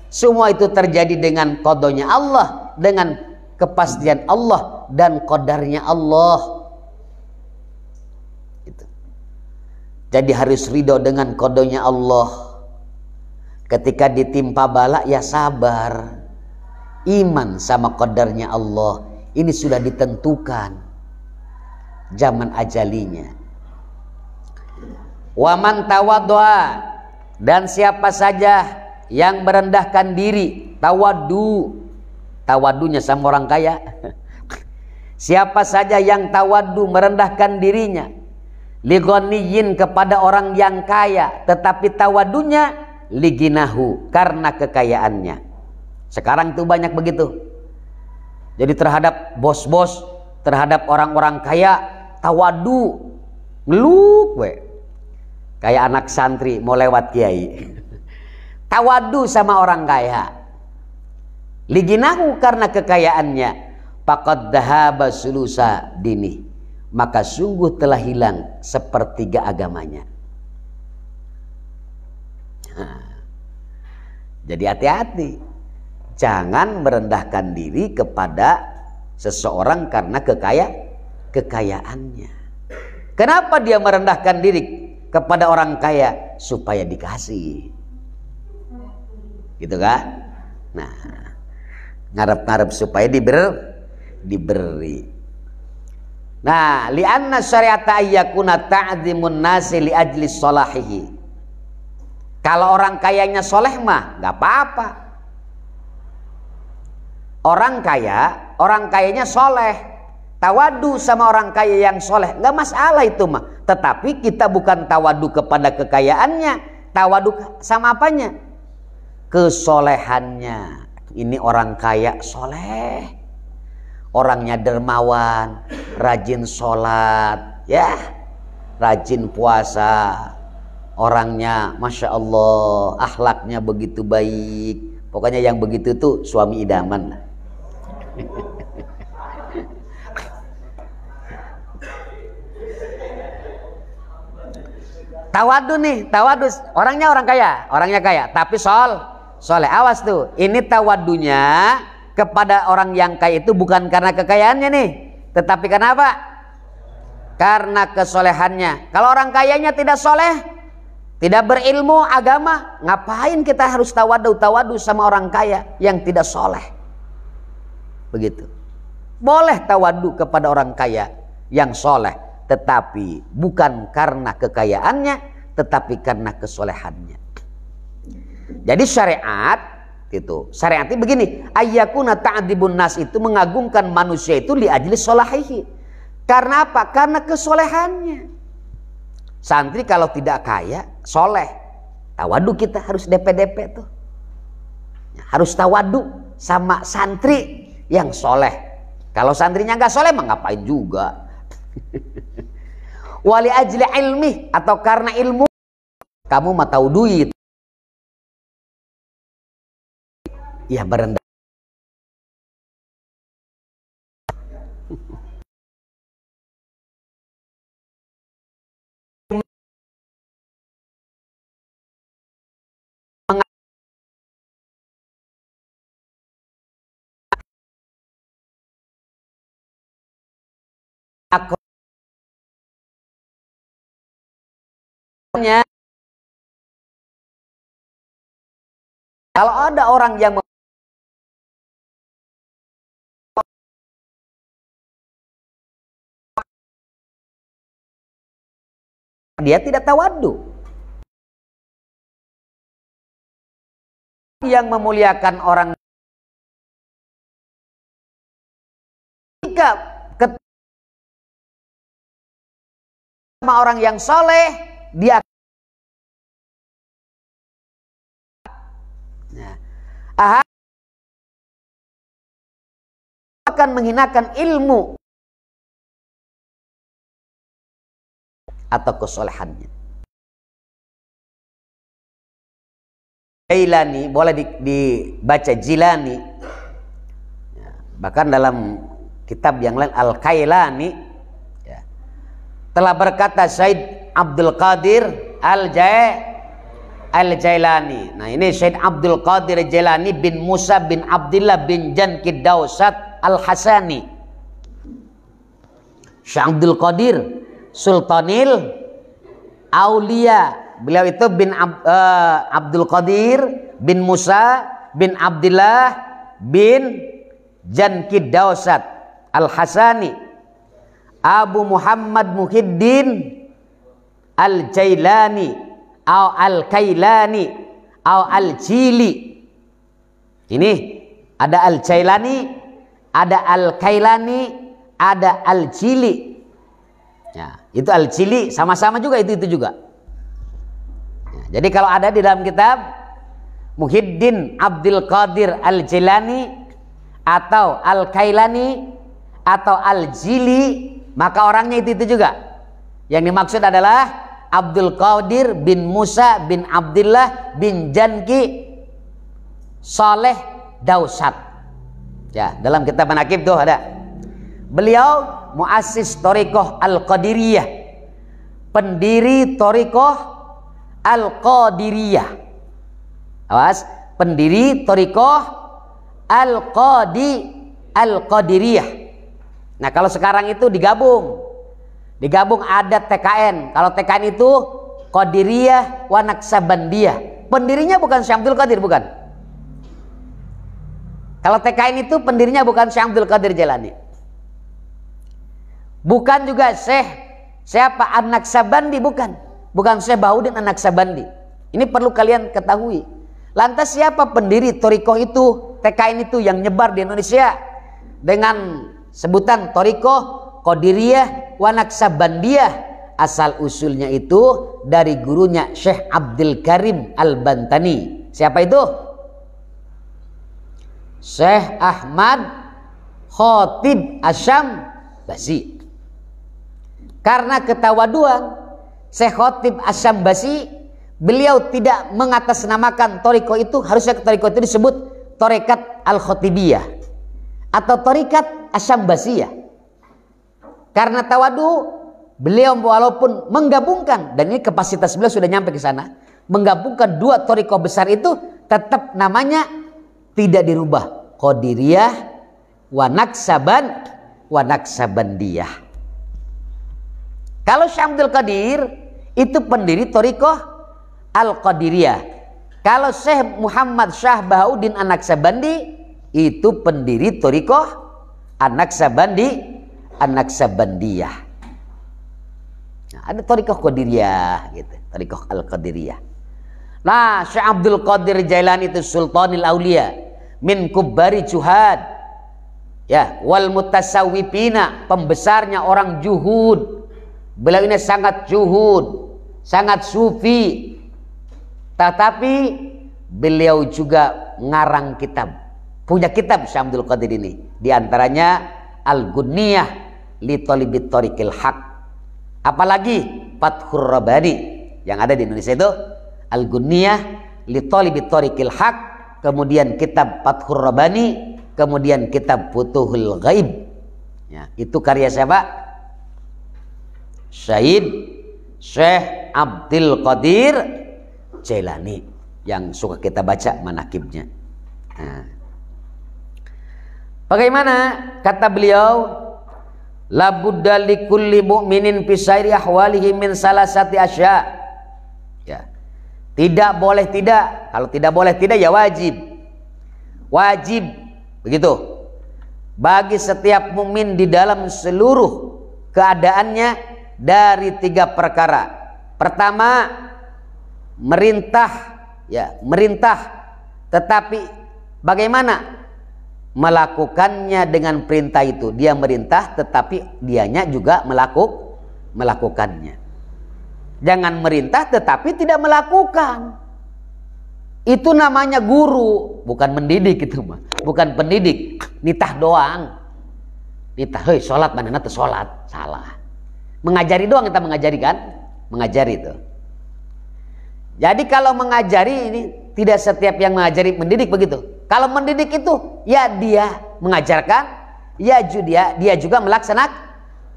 Semua itu terjadi dengan qadanya Allah, dengan kepastian Allah dan qadarnya Allah. Gitu. Jadi harus ridho dengan qadanya Allah. Ketika ditimpa bala ya sabar. Iman sama qadarnya Allah. Ini sudah ditentukan zaman ajalinya. Wa man tawaddu'a, dan siapa saja yang merendahkan diri, tawaddunya sama orang kaya. Siapa saja yang tawaddu, merendahkan dirinya, lighaniyin, kepada orang yang kaya, tetapi tawaddunya liginahu, karena kekayaannya. Sekarang itu banyak begitu. Jadi terhadap bos-bos, terhadap orang-orang kaya, tawadu, ngeluk we. Kayak anak santri mau lewat kiai. Tawadu sama orang kaya. Liginahu karena kekayaannya, faqad dhahaba sulusa dini, maka sungguh telah hilang sepertiga agamanya. Jadi hati-hati, jangan merendahkan diri kepada seseorang karena kekayaannya. Kenapa dia merendahkan diri kepada orang kaya? Supaya dikasih, gitu kan? Nah, ngarep-ngarep supaya diberi. Nah, li'anna syariata ayyakuna ta'zimun nasi li ajli salahihi. Kalau orang kayanya soleh mah nggak apa-apa. Orang kayanya soleh, tawadu sama orang kaya yang soleh, nggak masalah itu mah. Tetapi kita bukan tawadu kepada kekayaannya, tawadu sama apanya? Kesolehannya. Ini orang kaya soleh, orangnya dermawan, rajin sholat, ya, rajin puasa. Orangnya Masya Allah, akhlaknya begitu baik. Pokoknya yang begitu tuh suami idaman lah. Tawadu nih, tawadu. Orangnya kaya, tapi soleh. Awas tuh, ini tawadunya kepada orang yang kaya itu bukan karena kekayaannya nih, tetapi kenapa? Karena kesolehannya. Kalau orang kayanya tidak soleh, tidak berilmu agama, ngapain kita harus tawadu sama orang kaya yang tidak soleh? Begitu. Boleh tawadu kepada orang kaya yang soleh, tetapi bukan karena kekayaannya, tetapi karena kesolehannya. Jadi syariat itu, syariat itu begini, ayyakuna ta'dibun nas itu mengagungkan manusia itu li ajli sholahihi. Karena apa? Karena kesolehannya. Santri kalau tidak kaya, soleh, tawadu kita harus DP tuh. Harus tawadu sama santri yang soleh. Kalau santrinya nggak soleh, mah ngapain juga. Wali ajli ilmi, atau karena ilmu. Kamu mah tahu duit. Ya berendah. Kalau ada orang yang dia tidak tawadu, yang memuliakan orang jika sama orang yang soleh, dia akan menghinakan ilmu atau kesolehannya. Jailani boleh dibaca Jilani, bahkan dalam kitab yang lain Al-Kailani ya, telah berkata Syed Abdul Qadir Al-Jailani. Nah ini Syed Abdul Qadir Jailani bin Musa bin Abdullah bin Jankid Dausat Al-Hasani. Syekh Abdul Qadir Sultanil Aulia, beliau itu bin Abdul Qadir bin Musa bin Abdullah bin Jankid Dausat Al-Hasani, Abu Muhammad Muhyiddin Al-Jailani atau Al-Kailani atau Al-Jili. Ini ada Al-Jailani, ada Al-Kailani, ada Al-Jili. Ya, itu Al-Jili sama-sama juga itu juga. Ya, jadi kalau ada di dalam kitab Muhyiddin Abdul Qadir Al-Jilani atau Al-Kailani atau Al-Jili, maka orangnya itu juga. Yang dimaksud adalah Abdul Qadir bin Musa bin Abdullah bin Janki Saleh Dausat. Ya, dalam kitab Manaqib tuh ada. Beliau muassis Thariqah Al-Qadiriyah, pendiri Thariqah Al-Qadiriyah. Awas, pendiri Thariqah Al-Qadiriyah. Nah, kalau sekarang itu digabung ada TKN. Kalau TKN itu Qadiriyah wa Naqsabandiyah. Pendirinya bukan Syekh Abdul Qadir, bukan. Kalau TKN itu pendirinya bukan Syekh Abdul Qadir Jailani. Bukan juga siapa An-Naqsabandi, bukan. Bukan Syekh Bahaudin An-Naqsabandi. Ini perlu kalian ketahui. Lantas siapa pendiri Thariqah itu, TKN itu yang nyebar di Indonesia dengan sebutan Thariqah Qadiriyah wa Naqsabandiyah? Asal usulnya itu dari gurunya Syekh Abdul Karim Al-Bantani. Siapa itu? Syekh Ahmad Khatib Asyam Basi. Karena ketawaduan Syekh Khatib Asyam Basi, beliau tidak mengatasnamakan Thariqah itu. Harusnya Thariqah itu disebut Thariqat Al-Khatibiyah atau Thariqat Asyam Basiyah. Karena tawadu, beliau walaupun menggabungkan, dan ini kapasitas beliau sudah nyampe ke sana, menggabungkan dua Thariqah besar itu, tetap namanya tidak dirubah, Qadiriyah wa Naqsabandiyah. Kalau Syekh Abdul Qadir itu pendiri Thariqah Al-Qadiriyah. Kalau Syekh Muhammad Syah Bahaudin An-Naqsabandi itu pendiri Thariqah An-Naqsabandiyah. Nah, ada Thariqah Qadiriyah gitu, Thariqah Al-Qadiriyah. Nah, Syekh Abdul Qadir Jailani itu Sultanil Auliya min kubbari juhad, ya, wal mutasawwifina, pembesarnya orang juhud. Beliau ini sangat juhud, sangat sufi, tetapi beliau juga ngarang kitab, punya kitab Syekh Abdul Qadir ini, diantaranya Al-Gunniyah li Talibit Thariqil Haq, apalagi Fathur Rabbani yang ada di Indonesia itu Al-Gunniyah li Talibit Thariqil Haq, kemudian kitab Fathur Rabbani, kemudian kitab Futuhul Ghaib. Ya, itu karya siapa? Syekh Abdul Qadir Jailani yang suka kita baca manaqibnya. Nah, bagaimana kata beliau? La budda likulli mu'minin fi sairi ahwalihi min salasati asya. Ya. Tidak boleh tidak. Kalau tidak boleh tidak ya wajib. Wajib begitu. Bagi setiap mukmin di dalam seluruh keadaannya dari 3 perkara. Pertama, merintah, ya, merintah, tetapi bagaimana melakukannya dengan perintah itu? Dia merintah tetapi dianya juga melakukannya. Jangan merintah tetapi tidak melakukan. Itu namanya guru, bukan mendidik itu mah. Bukan pendidik, nitah doang. Nitah, hei sholat mana tuh sholat, salah. Mengajari doang kita mengajari kan? Mengajari itu. Jadi kalau mengajari ini tidak setiap yang mengajari mendidik begitu. Kalau mendidik itu ya dia mengajarkan, ya dia juga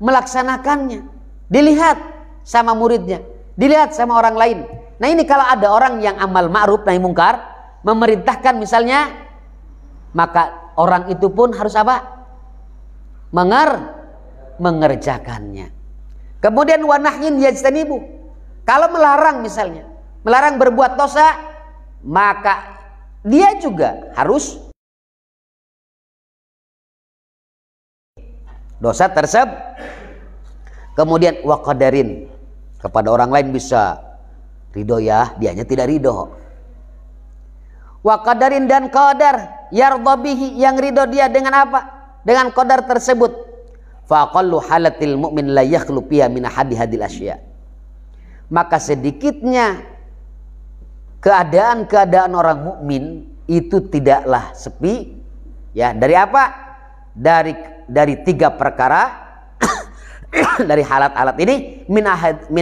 melaksanakannya. Dilihat sama muridnya, dilihat sama orang lain. Nah, ini kalau ada orang yang amal ma'ruf nahi mungkar, memerintahkan misalnya, maka orang itu pun harus apa? Mengerjakannya. Kemudian wa nahyin yajtanibu. Kalau melarang misalnya, melarang berbuat dosa, maka dia juga harus dosa tersebut. Kemudian wa qadarin, kepada orang lain bisa ridho ya, dianya tidak ridho. Wa qadarin, dan qadar yardha bihi, yang ridho dia dengan apa? Dengan qadar tersebut. Fa aqallu halatil mu'min la yakhlu fiha min hadil asya. Maka sedikitnya keadaan-keadaan orang mukmin itu tidaklah sepi, ya, dari apa? Dari 3 perkara. dari alat-alat ini min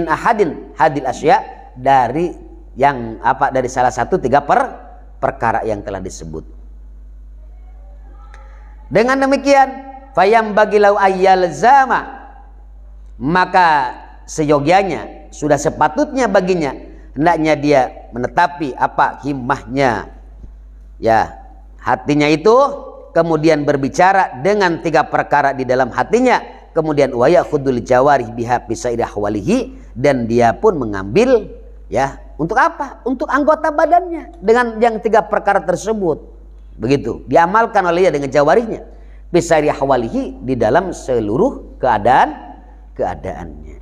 ahadin hadil asya, dari yang apa, dari salah satu tiga perkara yang telah disebut. Dengan demikian fayam bagilau ayyal zama, maka seyogianya, sudah sepatutnya baginya, hendaknya dia menetapi apa himmahnya, ya hatinya itu, kemudian berbicara dengan tiga perkara di dalam hatinya, kemudian wa yakhudul jawarih biha bisairih walihi, dan dia pun mengambil, ya untuk apa? Untuk anggota badannya dengan yang tiga perkara tersebut. Begitu diamalkan oleh dia dengan jawarihnya bisairih walihi, di dalam seluruh keadaannya.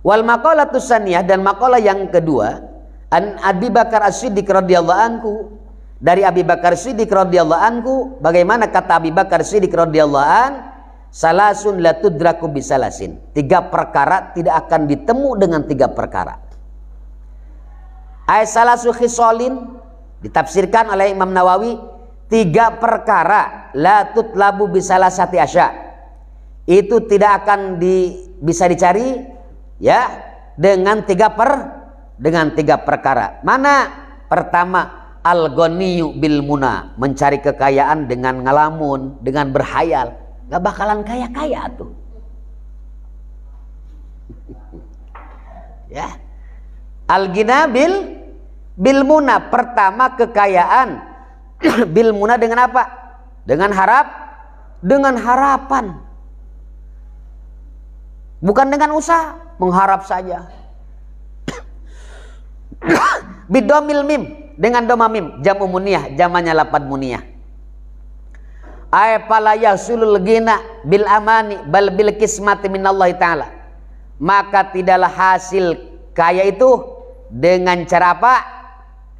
Wal maqalatus tsaniyah, dan maqalah yang kedua, an Abi Bakar As-Siddiq radhiyallahu anhu, dari Abi Bakar Siddiq radhiyallahu anhu, bagaimana kata Abi Bakar Siddiq radhiyallahu an, salasun la tudraku bisalasin, tiga perkara tidak akan ditemu dengan tiga perkara. Ay salasu khisalin, ditafsirkan oleh Imam Nawawi, tiga perkara la tutlabu bisalasati asya, itu tidak akan bisa dicari, ya dengan tiga perkara. Mana? Pertama, al-ghaniyu bil muna, mencari kekayaan dengan ngelamun, dengan berhayal, gak bakalan kaya-kaya tuh. Ya, al-ghina bil muna, pertama kekayaan bil muna, dengan apa? Dengan harapan, bukan dengan usaha, mengharap saja. Bidomil mim, dengan doma mim, jamu muniyah, jamannya lapad muniyah. Ay fala yasulul ghina bil amani bal bil kismati minallahi taala, maka tidaklah hasil kaya itu dengan cara apa?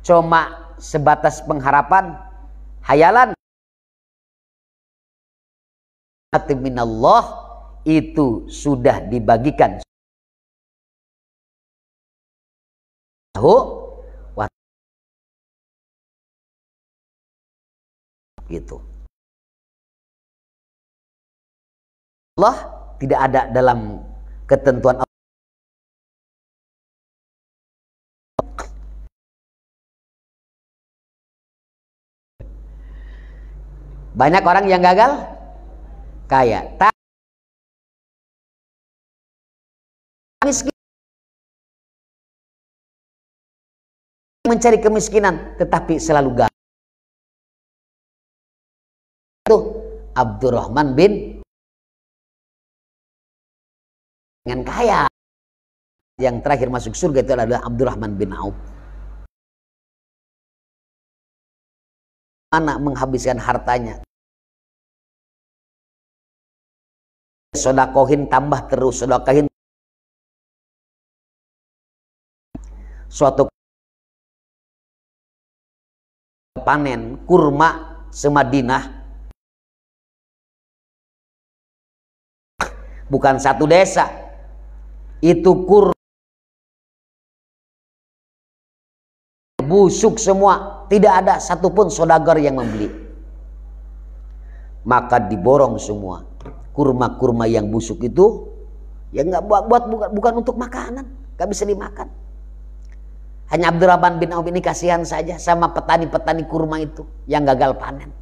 Cuma sebatas pengharapan, hayalan. Hati minallah, itu sudah dibagikan gitu. Allah tidak ada dalam ketentuan Allah. Banyak orang yang gagal kaya, miskin, mencari kemiskinan, tetapi selalu gagal. Itu Abdurrahman bin dengan kaya. Yang terakhir masuk surga itu adalah Abdurrahman bin Auf. Mana menghabiskan hartanya, sodakohin, tambah terus sodakohin. Suatu panen kurma semadinah, bukan satu desa, itu kurma busuk semua, tidak ada satupun saudagar yang membeli. Maka diborong semua kurma-kurma yang busuk itu, ya nggak bukan untuk makanan, nggak bisa dimakan. Hanya Abdurrahman bin Auf ini kasihan saja sama petani-petani kurma itu yang gagal panen.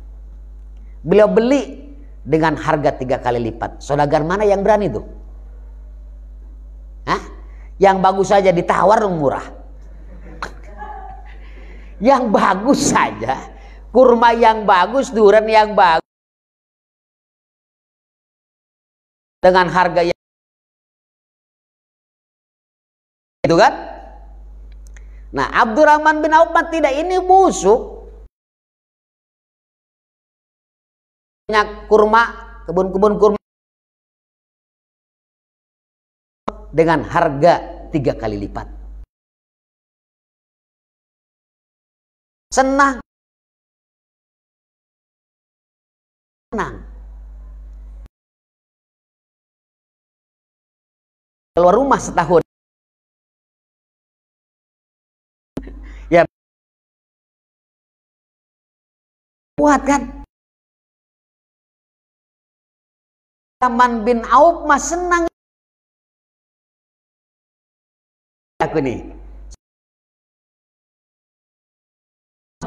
Beliau beli dengan harga 3 kali lipat. Saudagar mana yang berani tuh? Hah? Yang bagus saja ditawar murah. Yang bagus saja, kurma yang bagus, durian yang bagus, dengan harga yang itu kan. Nah, Abdurrahman bin Auf tidak, ini busuk. Banyak kurma, kebun-kebun kurma dengan harga 3 kali lipat. Senang. Keluar rumah setahun. Ya, kuat kan? Abdurrahman bin Auf mah senang. Aku nih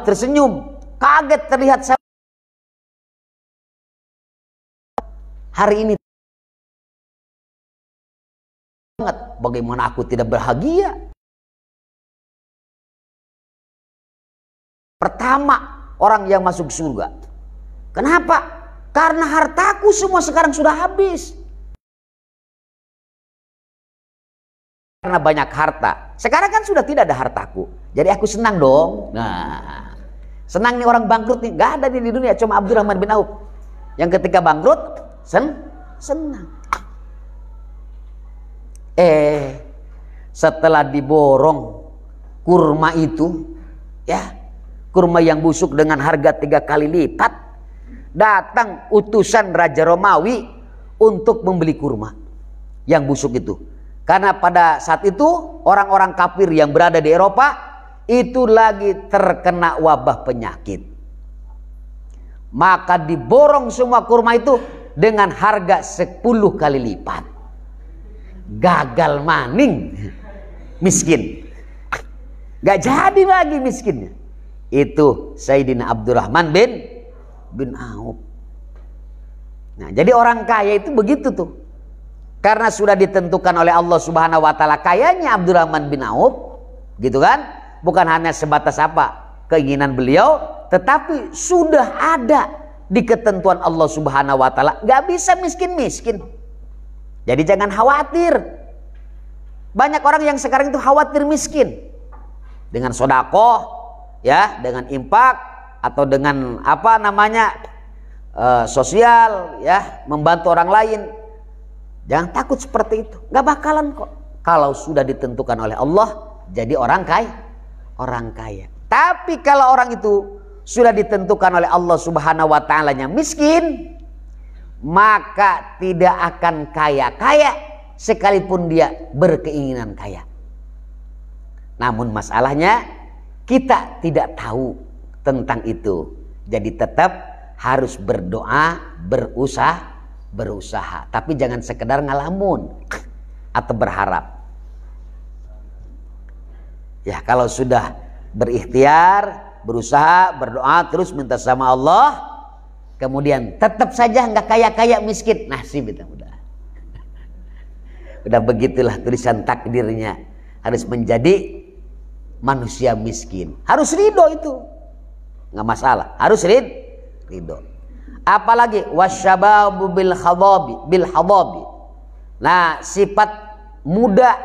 tersenyum, kaget terlihat hari ini banget. Bagaimana aku tidak bahagia? Pertama orang yang masuk surga. Kenapa? Karena hartaku semua sekarang sudah habis. Karena banyak harta. Sekarang kan sudah tidak ada hartaku. Jadi aku senang dong. Nah, senang nih orang bangkrut nih. Gak ada nih di dunia, cuma Abdurrahman bin Auf. Yang ketika bangkrut, senang. Setelah diborong kurma itu, ya, kurma yang busuk dengan harga 3 kali lipat, datang utusan Raja Romawi untuk membeli kurma yang busuk itu. Karena pada saat itu orang-orang kafir yang berada di Eropa itu lagi terkena wabah penyakit. Maka diborong semua kurma itu dengan harga 10 kali lipat. Gagal maning, miskin. Gak jadi lagi miskinnya. Itu Sayyidina Abdurrahman bin Auf. Nah, jadi orang kaya itu begitu tuh. Karena sudah ditentukan oleh Allah Subhanahu wa taala kayanya Abdurrahman bin Auf, gitu kan? Bukan hanya sebatas apa? Keinginan beliau, tetapi sudah ada di ketentuan Allah Subhanahu wa taala, nggak bisa miskin-miskin. Jadi jangan khawatir. Banyak orang yang sekarang itu khawatir miskin. Dengan sedekah, ya, dengan infak atau dengan apa namanya? Sosial, ya, membantu orang lain. Jangan takut seperti itu. Gak bakalan kok. Kalau sudah ditentukan oleh Allah, jadi orang kaya. Tapi kalau orang itu sudah ditentukan oleh Allah Subhanahu wa ta'alanya miskin, maka tidak akan kaya-kaya sekalipun dia berkeinginan kaya. Namun masalahnya kita tidak tahu tentang itu. Jadi tetap harus berdoa, berusaha, tapi jangan sekedar ngalamun atau berharap. Ya, kalau sudah berikhtiar, berusaha, berdoa, terus minta sama Allah, kemudian tetap saja nggak kaya-kaya, miskin, nasib itu udah begitulah tulisan takdirnya, harus menjadi manusia miskin. Harus ridho itu, nggak masalah, harus ridho. Apalagi wasyababu bil hadabi. Nah, sifat muda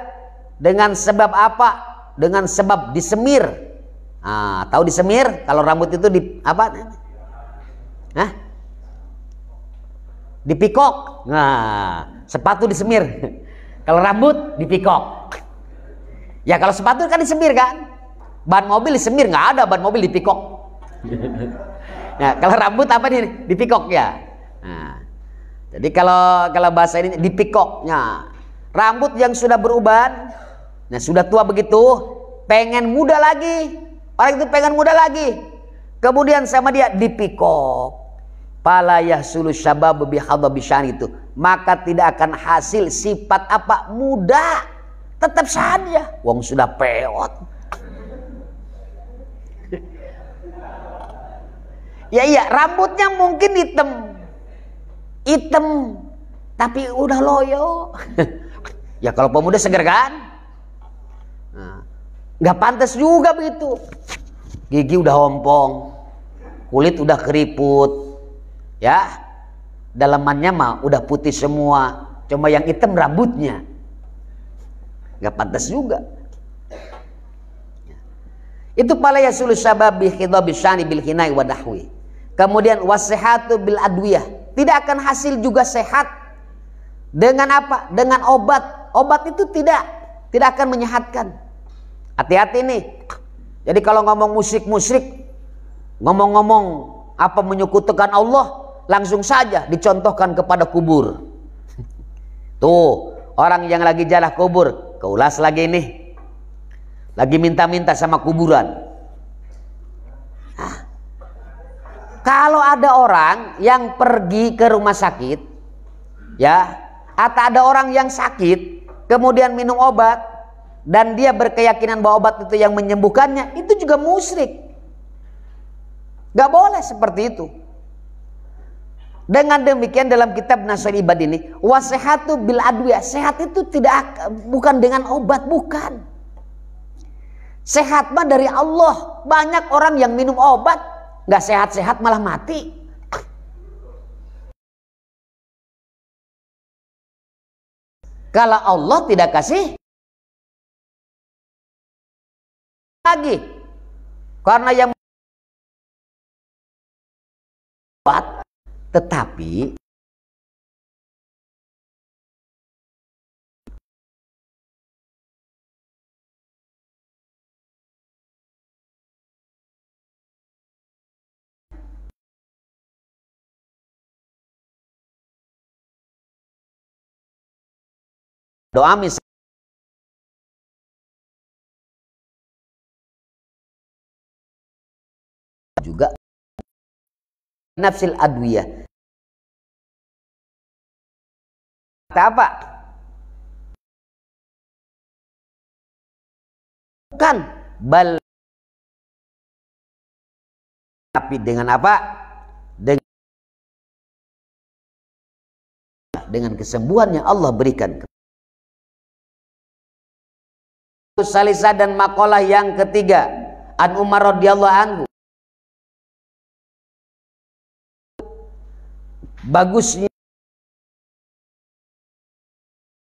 dengan sebab apa? Dengan sebab disemir. Nah, tahu disemir? Kalau rambut itu di apa? Hah? Dipikok. Nah, sepatu disemir. Kalau rambut dipikok. Ya kalau sepatu kan disemir kan? Ban mobil disemir, nggak ada ban mobil dipikok. Nah, kalau rambut apa nih? Dipikok ya. Nah, jadi kalau bahasa ini dipikoknya. Rambut yang sudah beruban, nah sudah tua begitu, pengen muda lagi. Orang itu pengen muda lagi. Kemudian sama dia dipikok. Pala yahsulu syababu bihadhabi syani itu. Maka tidak akan hasil sifat apa? Muda. Tetap saja. Wong sudah peot. Ya iya, rambutnya mungkin hitam, tapi udah loyo. Ya kalau pemuda seger kan, nah, nggak pantas juga begitu. Gigi udah ompong, kulit udah keriput, ya, dalamannya mah udah putih semua, cuma yang hitam rambutnya, nggak pantas juga. Itu pala yasul syabab bi khidhabi syani bil hinai wa dahwi. Kemudian wasihatu bil adwiyah. Tidak akan hasil juga sehat dengan apa? Dengan obat. Obat itu tidak akan menyehatkan. Hati-hati nih. Jadi kalau ngomong musik-musik, ngomong-ngomong apa menyekutukan Allah, langsung saja dicontohkan kepada kubur. Tuh, orang yang lagi jalah kubur, keulas lagi nih. Lagi minta-minta sama kuburan. Kalau ada orang yang pergi ke rumah sakit, Ya, atau ada orang yang sakit kemudian minum obat dan dia berkeyakinan bahwa obat itu yang menyembuhkannya, itu juga musyrik. Gak boleh seperti itu. Dengan demikian dalam kitab Nasul Ibad ini, wasehatu bil adwiyah, sehat itu bukan dengan obat, bukan. Sehat mah dari Allah. Banyak orang yang minum obat gak sehat-sehat malah mati. Kalau Allah tidak kasih lagi, karena yang obat, tetapi doa misal juga nafsil adwiyah. Apa? Bukan bal, tapi dengan apa? Dengan kesembuhan yang Allah berikan. Salisa dan makalah yang ketiga, an Umar radhiyallahu anhu, bagusnya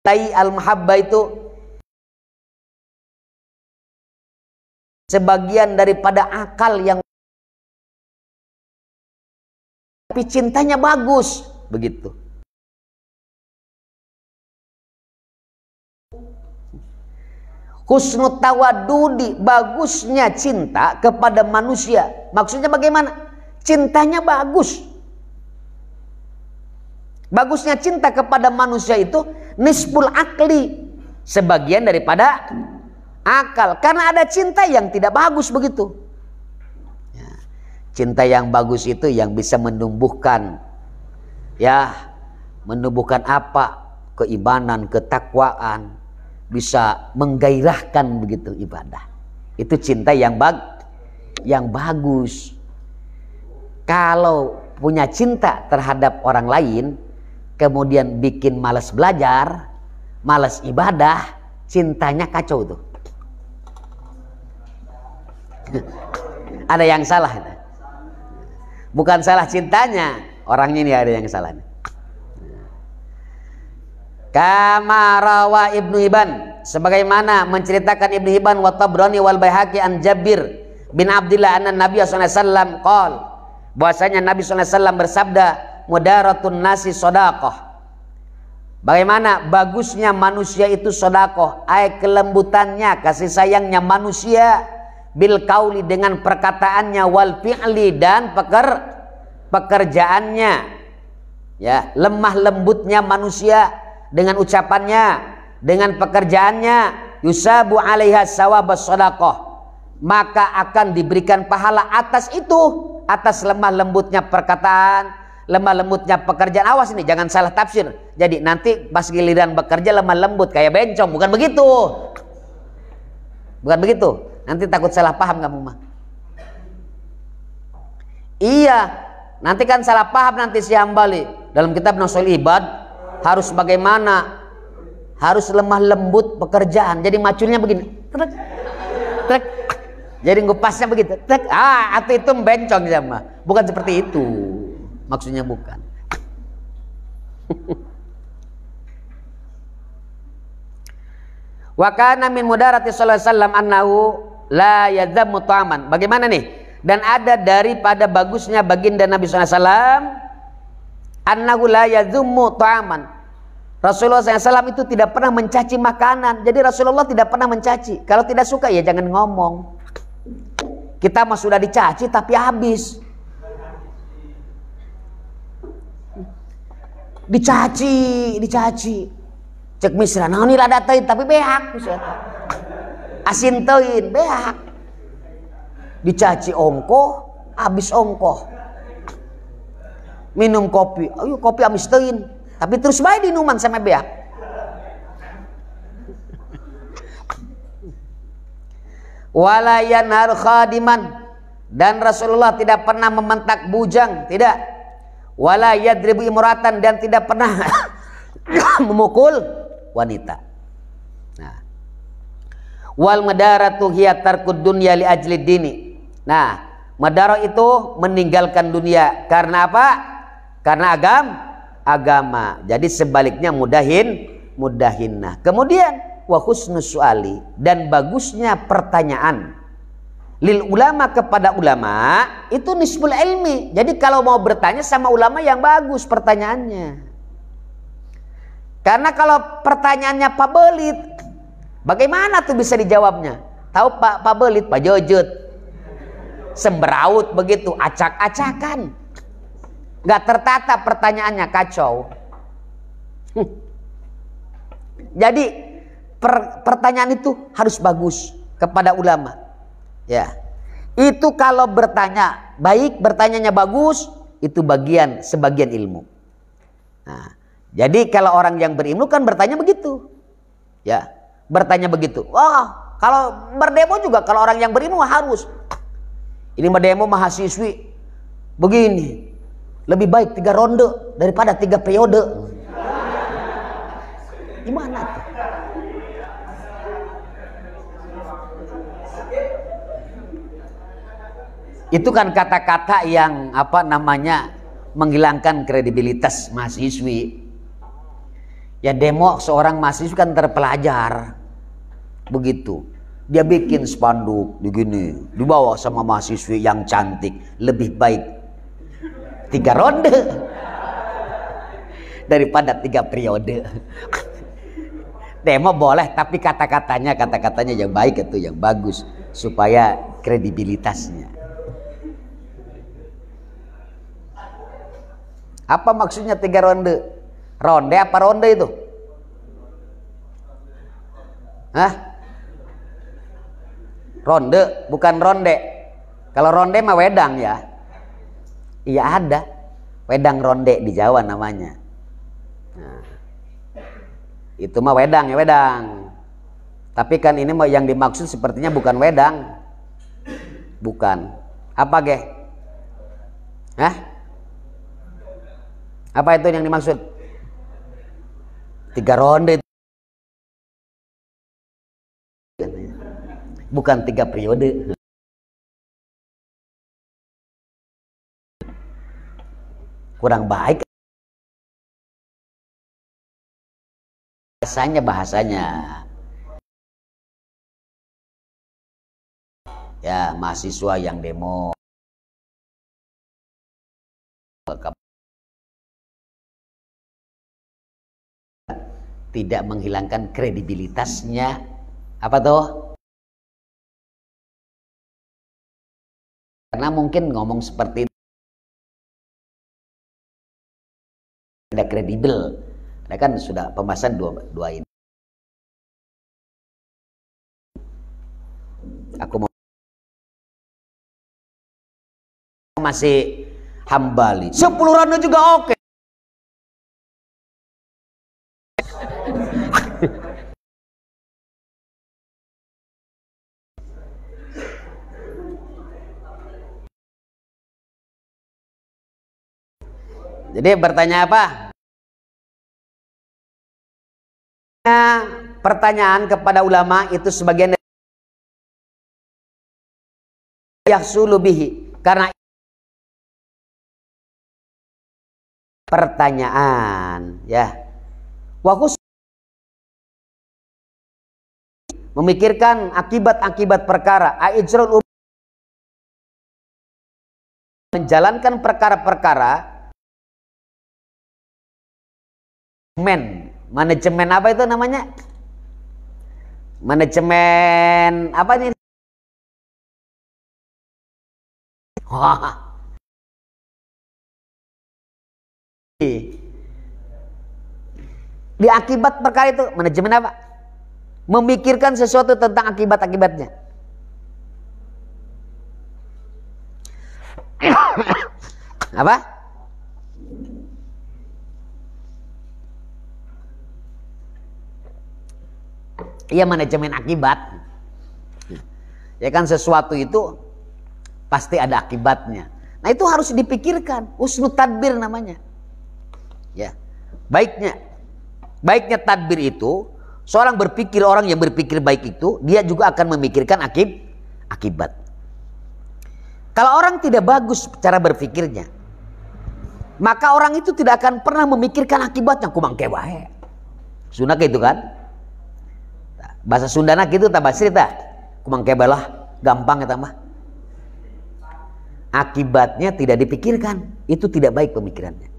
tai al-mahabbah itu sebagian daripada akal yang, tapi cintanya bagus, begitu. Husnul tawadudi, bagusnya cinta kepada manusia. Maksudnya bagaimana? Cintanya bagus. Bagusnya cinta kepada manusia itu nisbul akli, sebagian daripada akal. Karena ada cinta yang tidak bagus, begitu. Ya, cinta yang bagus itu yang bisa menumbuhkan, ya, menumbuhkan apa? Keimanan, ketakwaan, bisa menggairahkan begitu ibadah. Itu cinta yang bagus. Kalau punya cinta terhadap orang lain, kemudian bikin malas belajar, malas ibadah, cintanya kacau tuh. Ada yang salah. Bukan salah cintanya, orangnya ini ada yang salah. Kama rawa Ibnu Hibban, sebagaimana menceritakan Ibnu Hibban wa Tabrani wal Baihaqi an Jabir bin Abdillah anna Nabi sallallahu alaihi wasallam qol, bahwasanya Nabi sallallahu alaihi wasallam bersabda, mudaratun nasi shadaqah. Bagaimana bagusnya manusia itu sedekah, ay kelembutannya, kasih sayangnya manusia, bil qauli dengan perkataannya, wal fi'li dan pekerjaannya. Ya, lemah lembutnya manusia dengan ucapannya, dengan pekerjaannya, yusabu 'alaiha sawabas shadaqah, maka akan diberikan pahala atas itu, atas lemah lembutnya perkataan, lemah lembutnya pekerjaan. Awas ini, jangan salah tafsir. Jadi nanti pas giliran bekerja lemah lembut kayak bencong, bukan begitu. Bukan begitu. Nanti takut salah paham kamu mah. Iya, nanti kan salah paham nanti si Hambali. Dalam kitab Nasul Ibad harus bagaimana? Harus lemah lembut pekerjaan. Jadi maculnya begini. Trek, trek. Jadi ngupasnya begitu. Trek. Atau itu bencong sama. Bukan seperti itu. Maksudnya bukan. Wa kana min mudarati sallallahu alaihi wasallam annahu la yadhammu ta'aman. Bagaimana nih? Dan ada daripada bagusnya baginda Nabi sallallahu alaihi wasallam annahu la yadhammu ta'aman. Rasulullah SAW itu tidak pernah mencaci makanan. Jadi Rasulullah tidak pernah mencaci. Kalau tidak suka ya jangan ngomong. Kita mah sudah dicaci tapi habis. Dicaci. Cek misra, nah ini rada teuin tapi behak. Asin teuin, behak. Dicaci ongkoh, habis ongkoh. Minum kopi, ayo kopi amis teuin. tapi terus baik dinuman sama beak. Wala yanhar khadiman, dan Rasulullah tidak pernah membentak bujang, tidak. Wala yadribu imratan, dan tidak pernah memukul wanita. Nah, wal madaratu hiya tarkud dunya li ajli dini. Nah, madarah itu meninggalkan dunia karena apa? Karena agama. Jadi sebaliknya mudahin. Nah, kemudian wa husnus suali, dan bagusnya pertanyaan lil ulama, kepada ulama itu nisbul ilmi. Jadi kalau mau bertanya sama ulama yang bagus pertanyaannya. Karena kalau pertanyaannya Pak Belit, bagaimana tuh bisa dijawabnya? Tahu Pak Belit, Pak Jojot, semberaut begitu, acak-acakan, nggak tertata pertanyaannya, kacau. Jadi pertanyaan itu harus bagus kepada ulama. Ya, itu kalau bertanya baik, bertanyanya bagus, itu sebagian ilmu. Nah, jadi kalau orang yang berilmu kan bertanya begitu. Ya, bertanya begitu. Wah, kalau berdemo juga kalau orang yang berilmu harus. Ini berdemo mahasiswi begini, lebih baik 3 ronde daripada 3 periode. Gimana tuh? Itu kan kata-kata yang menghilangkan kredibilitas mahasiswi. Ya, demo seorang mahasiswi kan terpelajar. Begitu. Dia bikin spanduk begini, dibawa sama mahasiswi yang cantik, lebih baik 3 ronde daripada 3 periode. Demo boleh, tapi kata-katanya yang baik, itu yang bagus supaya kredibilitasnya. Apa maksudnya 3 ronde? Ronde apa ronde itu? Hah? Ronde, bukan ronde. Kalau ronde mah wedang ya. Iya ada. Wedang ronde di Jawa namanya. Nah, itu mah wedang ya, wedang. Tapi kan ini mah yang dimaksud sepertinya bukan wedang. Bukan. Apa ge? Hah? Apa itu yang dimaksud? 3 ronde. Bukan 3 periode. Kurang baik bahasanya. Ya, mahasiswa yang demo tidak menghilangkan kredibilitasnya. Apa tuh? Karena mungkin ngomong seperti itu tidak kredibel. Nah, kan sudah pembahasan dua ini. Aku mau masih Hambali 10 ronde juga oke. Jadi bertanya apa? Pertanyaan kepada ulama itu sebagian yahsulu bihi, karena pertanyaan ya. Wa memikirkan akibat-akibat perkara, aijrul menjalankan perkara-perkara. Manajemen apa itu namanya? Manajemen apa nih? Di akibat perkara itu manajemen apa? Memikirkan sesuatu tentang akibat-akibatnya. Apa? Iya, manajemen akibat. Ya kan, sesuatu itu pasti ada akibatnya. Nah, itu harus dipikirkan. Husnul tadbir namanya. Ya. Baiknya tadbir itu, seorang berpikir, orang yang berpikir baik itu, dia juga akan memikirkan akibat. Kalau orang tidak bagus cara berpikirnya, maka orang itu tidak akan pernah memikirkan akibatnya. Kumangke wae. Sunda itu kan? Bahasa Sundana gitu tak basri tak? Kumangke balah, gampang eta mah. Akibatnya tidak dipikirkan, itu tidak baik pemikirannya.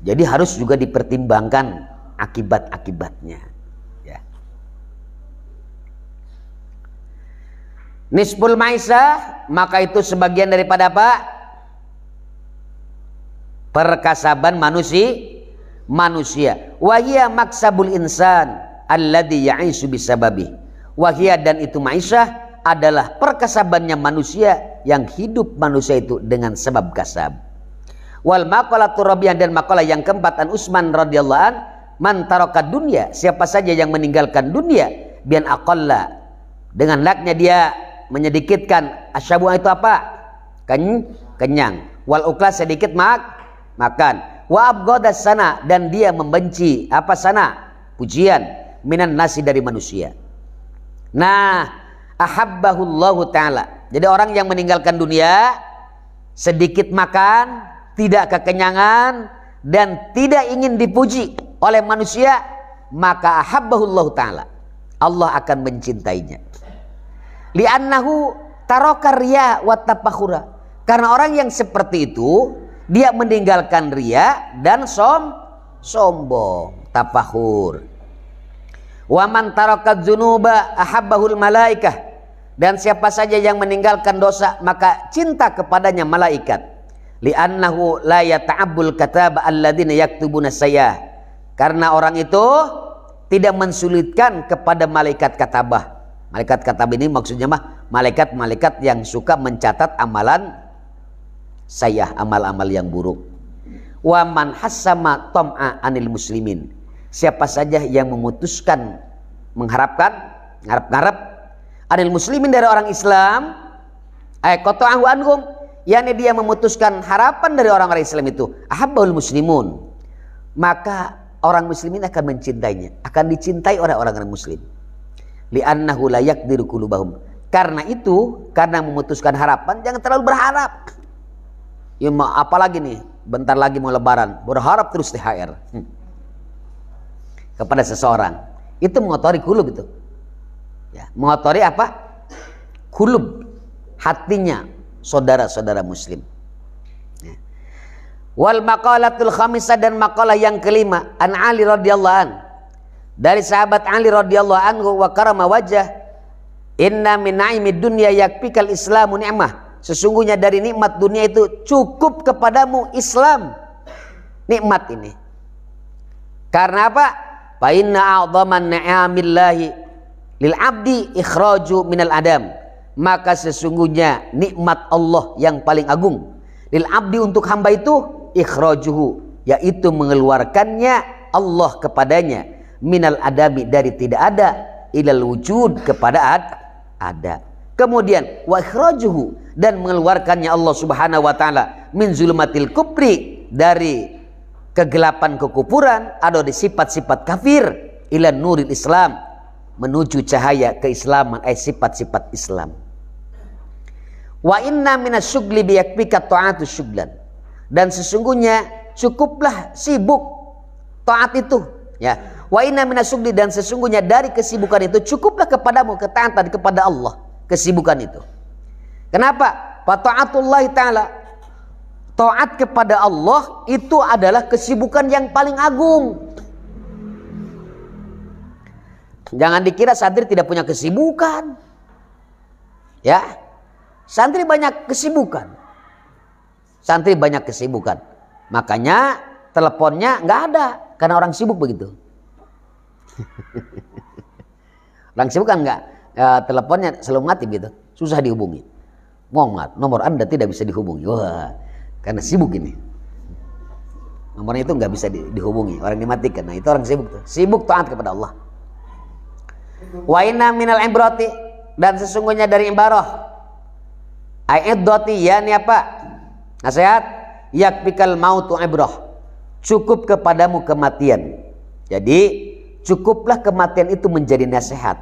Jadi harus juga dipertimbangkan akibat-akibatnya. Ya. Nisbul maisah, maka itu sebagian daripada apa? Perkasaban manusia. Wahia maksabul insan alladhi ya'isu bisababih. Wahia, dan itu maisah adalah perkasabannya manusia yang hidup manusia itu dengan sebab kasab. Wal maqalatu rabi'ah, dan maqalah yang keempat, an Utsman radhiyallahu an, man taraka dunya, siapa saja yang meninggalkan dunia, bian aqalla, dengan laknya dia menyedikitkan, asyabu itu apa? Kenyang. Wal ukla, sedikit makan. Wa abghadas sana, dan dia membenci apa sana? Pujian, minan nasi, dari manusia. Nah, ahabbahullahu ta'ala. Jadi orang yang meninggalkan dunia, sedikit makan, tidak kekenyangan, dan tidak ingin dipuji oleh manusia, maka ahabbahullahu ta'ala, Allah akan mencintainya. Li'annahu taraka riya wa tafakhura. Karena orang yang seperti itu, dia meninggalkan riya dan sombong, tafakhur. Wa man taraka dzunuba ahabbahul malaikah. Dan siapa saja yang meninggalkan dosa, maka cinta kepadanya malaikat. Li'annahu la yata'abbul kataba alladzina yaktubuna sayyah. Karena orang itu tidak mensulitkan kepada malaikat katabah. Malaikat katabah ini maksudnya mah malaikat-malaikat yang suka mencatat amalan sayyah, amal-amal yang buruk. Wa man hassama tam'a anil muslimin. Siapa saja yang memutuskan mengharap anil muslimin, dari orang Islam, qata'ahu anhum, yakni dia memutuskan harapan dari orang-orang Islam itu, ahabbahul muslimun, maka orang muslimin akan mencintainya, akan dicintai oleh orang-orang muslim. Li'annahu la yaqdiru qulubahum. Karena itu, karena memutuskan harapan, jangan terlalu berharap. Ya, apalagi nih, bentar lagi mau lebaran, berharap terus THR kepada seseorang, itu mengotori qulub itu. Ya, mengotori apa? Qulub, hatinya saudara-saudara muslim. Ya. Wal maqalatul khamisah, dan maqalah yang kelima, an Ali radhiyallahu an, dari sahabat Ali radhiyallahu anhu, wa karama wajah, inna min na'imid dunya yakfikal islamu ni'mah. Sesungguhnya dari nikmat dunia itu cukup kepadamu Islam. Nikmat ini. Karena apa? Fa inna a'dhaman ni'amillahi lil abdi ikhraju minal adam. Maka sesungguhnya nikmat Allah yang paling agung lil abdi, untuk hamba itu, ikhrajuhu, yaitu mengeluarkannya Allah kepadanya, minal adami, dari tidak ada, ilal wujud, kepada ada. Kemudian wa ikhrajuhu, dan mengeluarkannya Allah subhanahu wa ta'ala, min zulmatil kufri, dari kegelapan kekufuran, ada di sifat-sifat kafir, ila nuril Islam, menuju cahaya keislaman, sifat-sifat Islam. Wa inna minasyugli biyakfika ta'atu syuglan, dan sesungguhnya cukuplah sibuk taat itu, ya. Wa inna minasyugli, dan sesungguhnya dari kesibukan itu cukuplah kepadamu ketaatan kepada Allah, kesibukan itu. Kenapa? Fa ta'atullahi ta'ala, taat kepada Allah itu adalah kesibukan yang paling agung. Jangan dikira santri tidak punya kesibukan. Ya. Santri banyak kesibukan. Santri banyak kesibukan. Makanya teleponnya nggak ada, karena orang sibuk begitu. Orang sibuk kan nggak, teleponnya selalu mati gitu, susah dihubungi. Mohon nomor Anda tidak bisa dihubungi. Wah, karena sibuk ini. Nomornya itu nggak bisa dihubungi, orang dimatikan. Nah, itu orang sibuk tuh. Sibuk taat kepada Allah. Wa inna minal ibrati, dan sesungguhnya dari ibarah aiddati, yakni apa? Nasihat, yakfikal mautu ibrah, cukup kepadamu kematian. Jadi cukuplah kematian itu menjadi nasihat.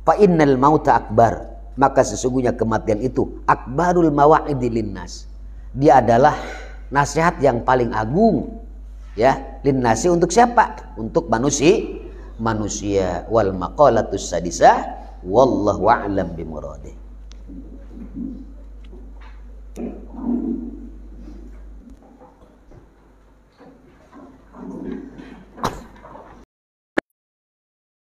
Fa innal mauta akbar, maka sesungguhnya kematian itu akbarul mawa'idi linnas, dia adalah nasihat yang paling agung, ya, linnasi, untuk siapa? Untuk manusia. Wal maqalatus sadisah wallahu a'lam bimuradih.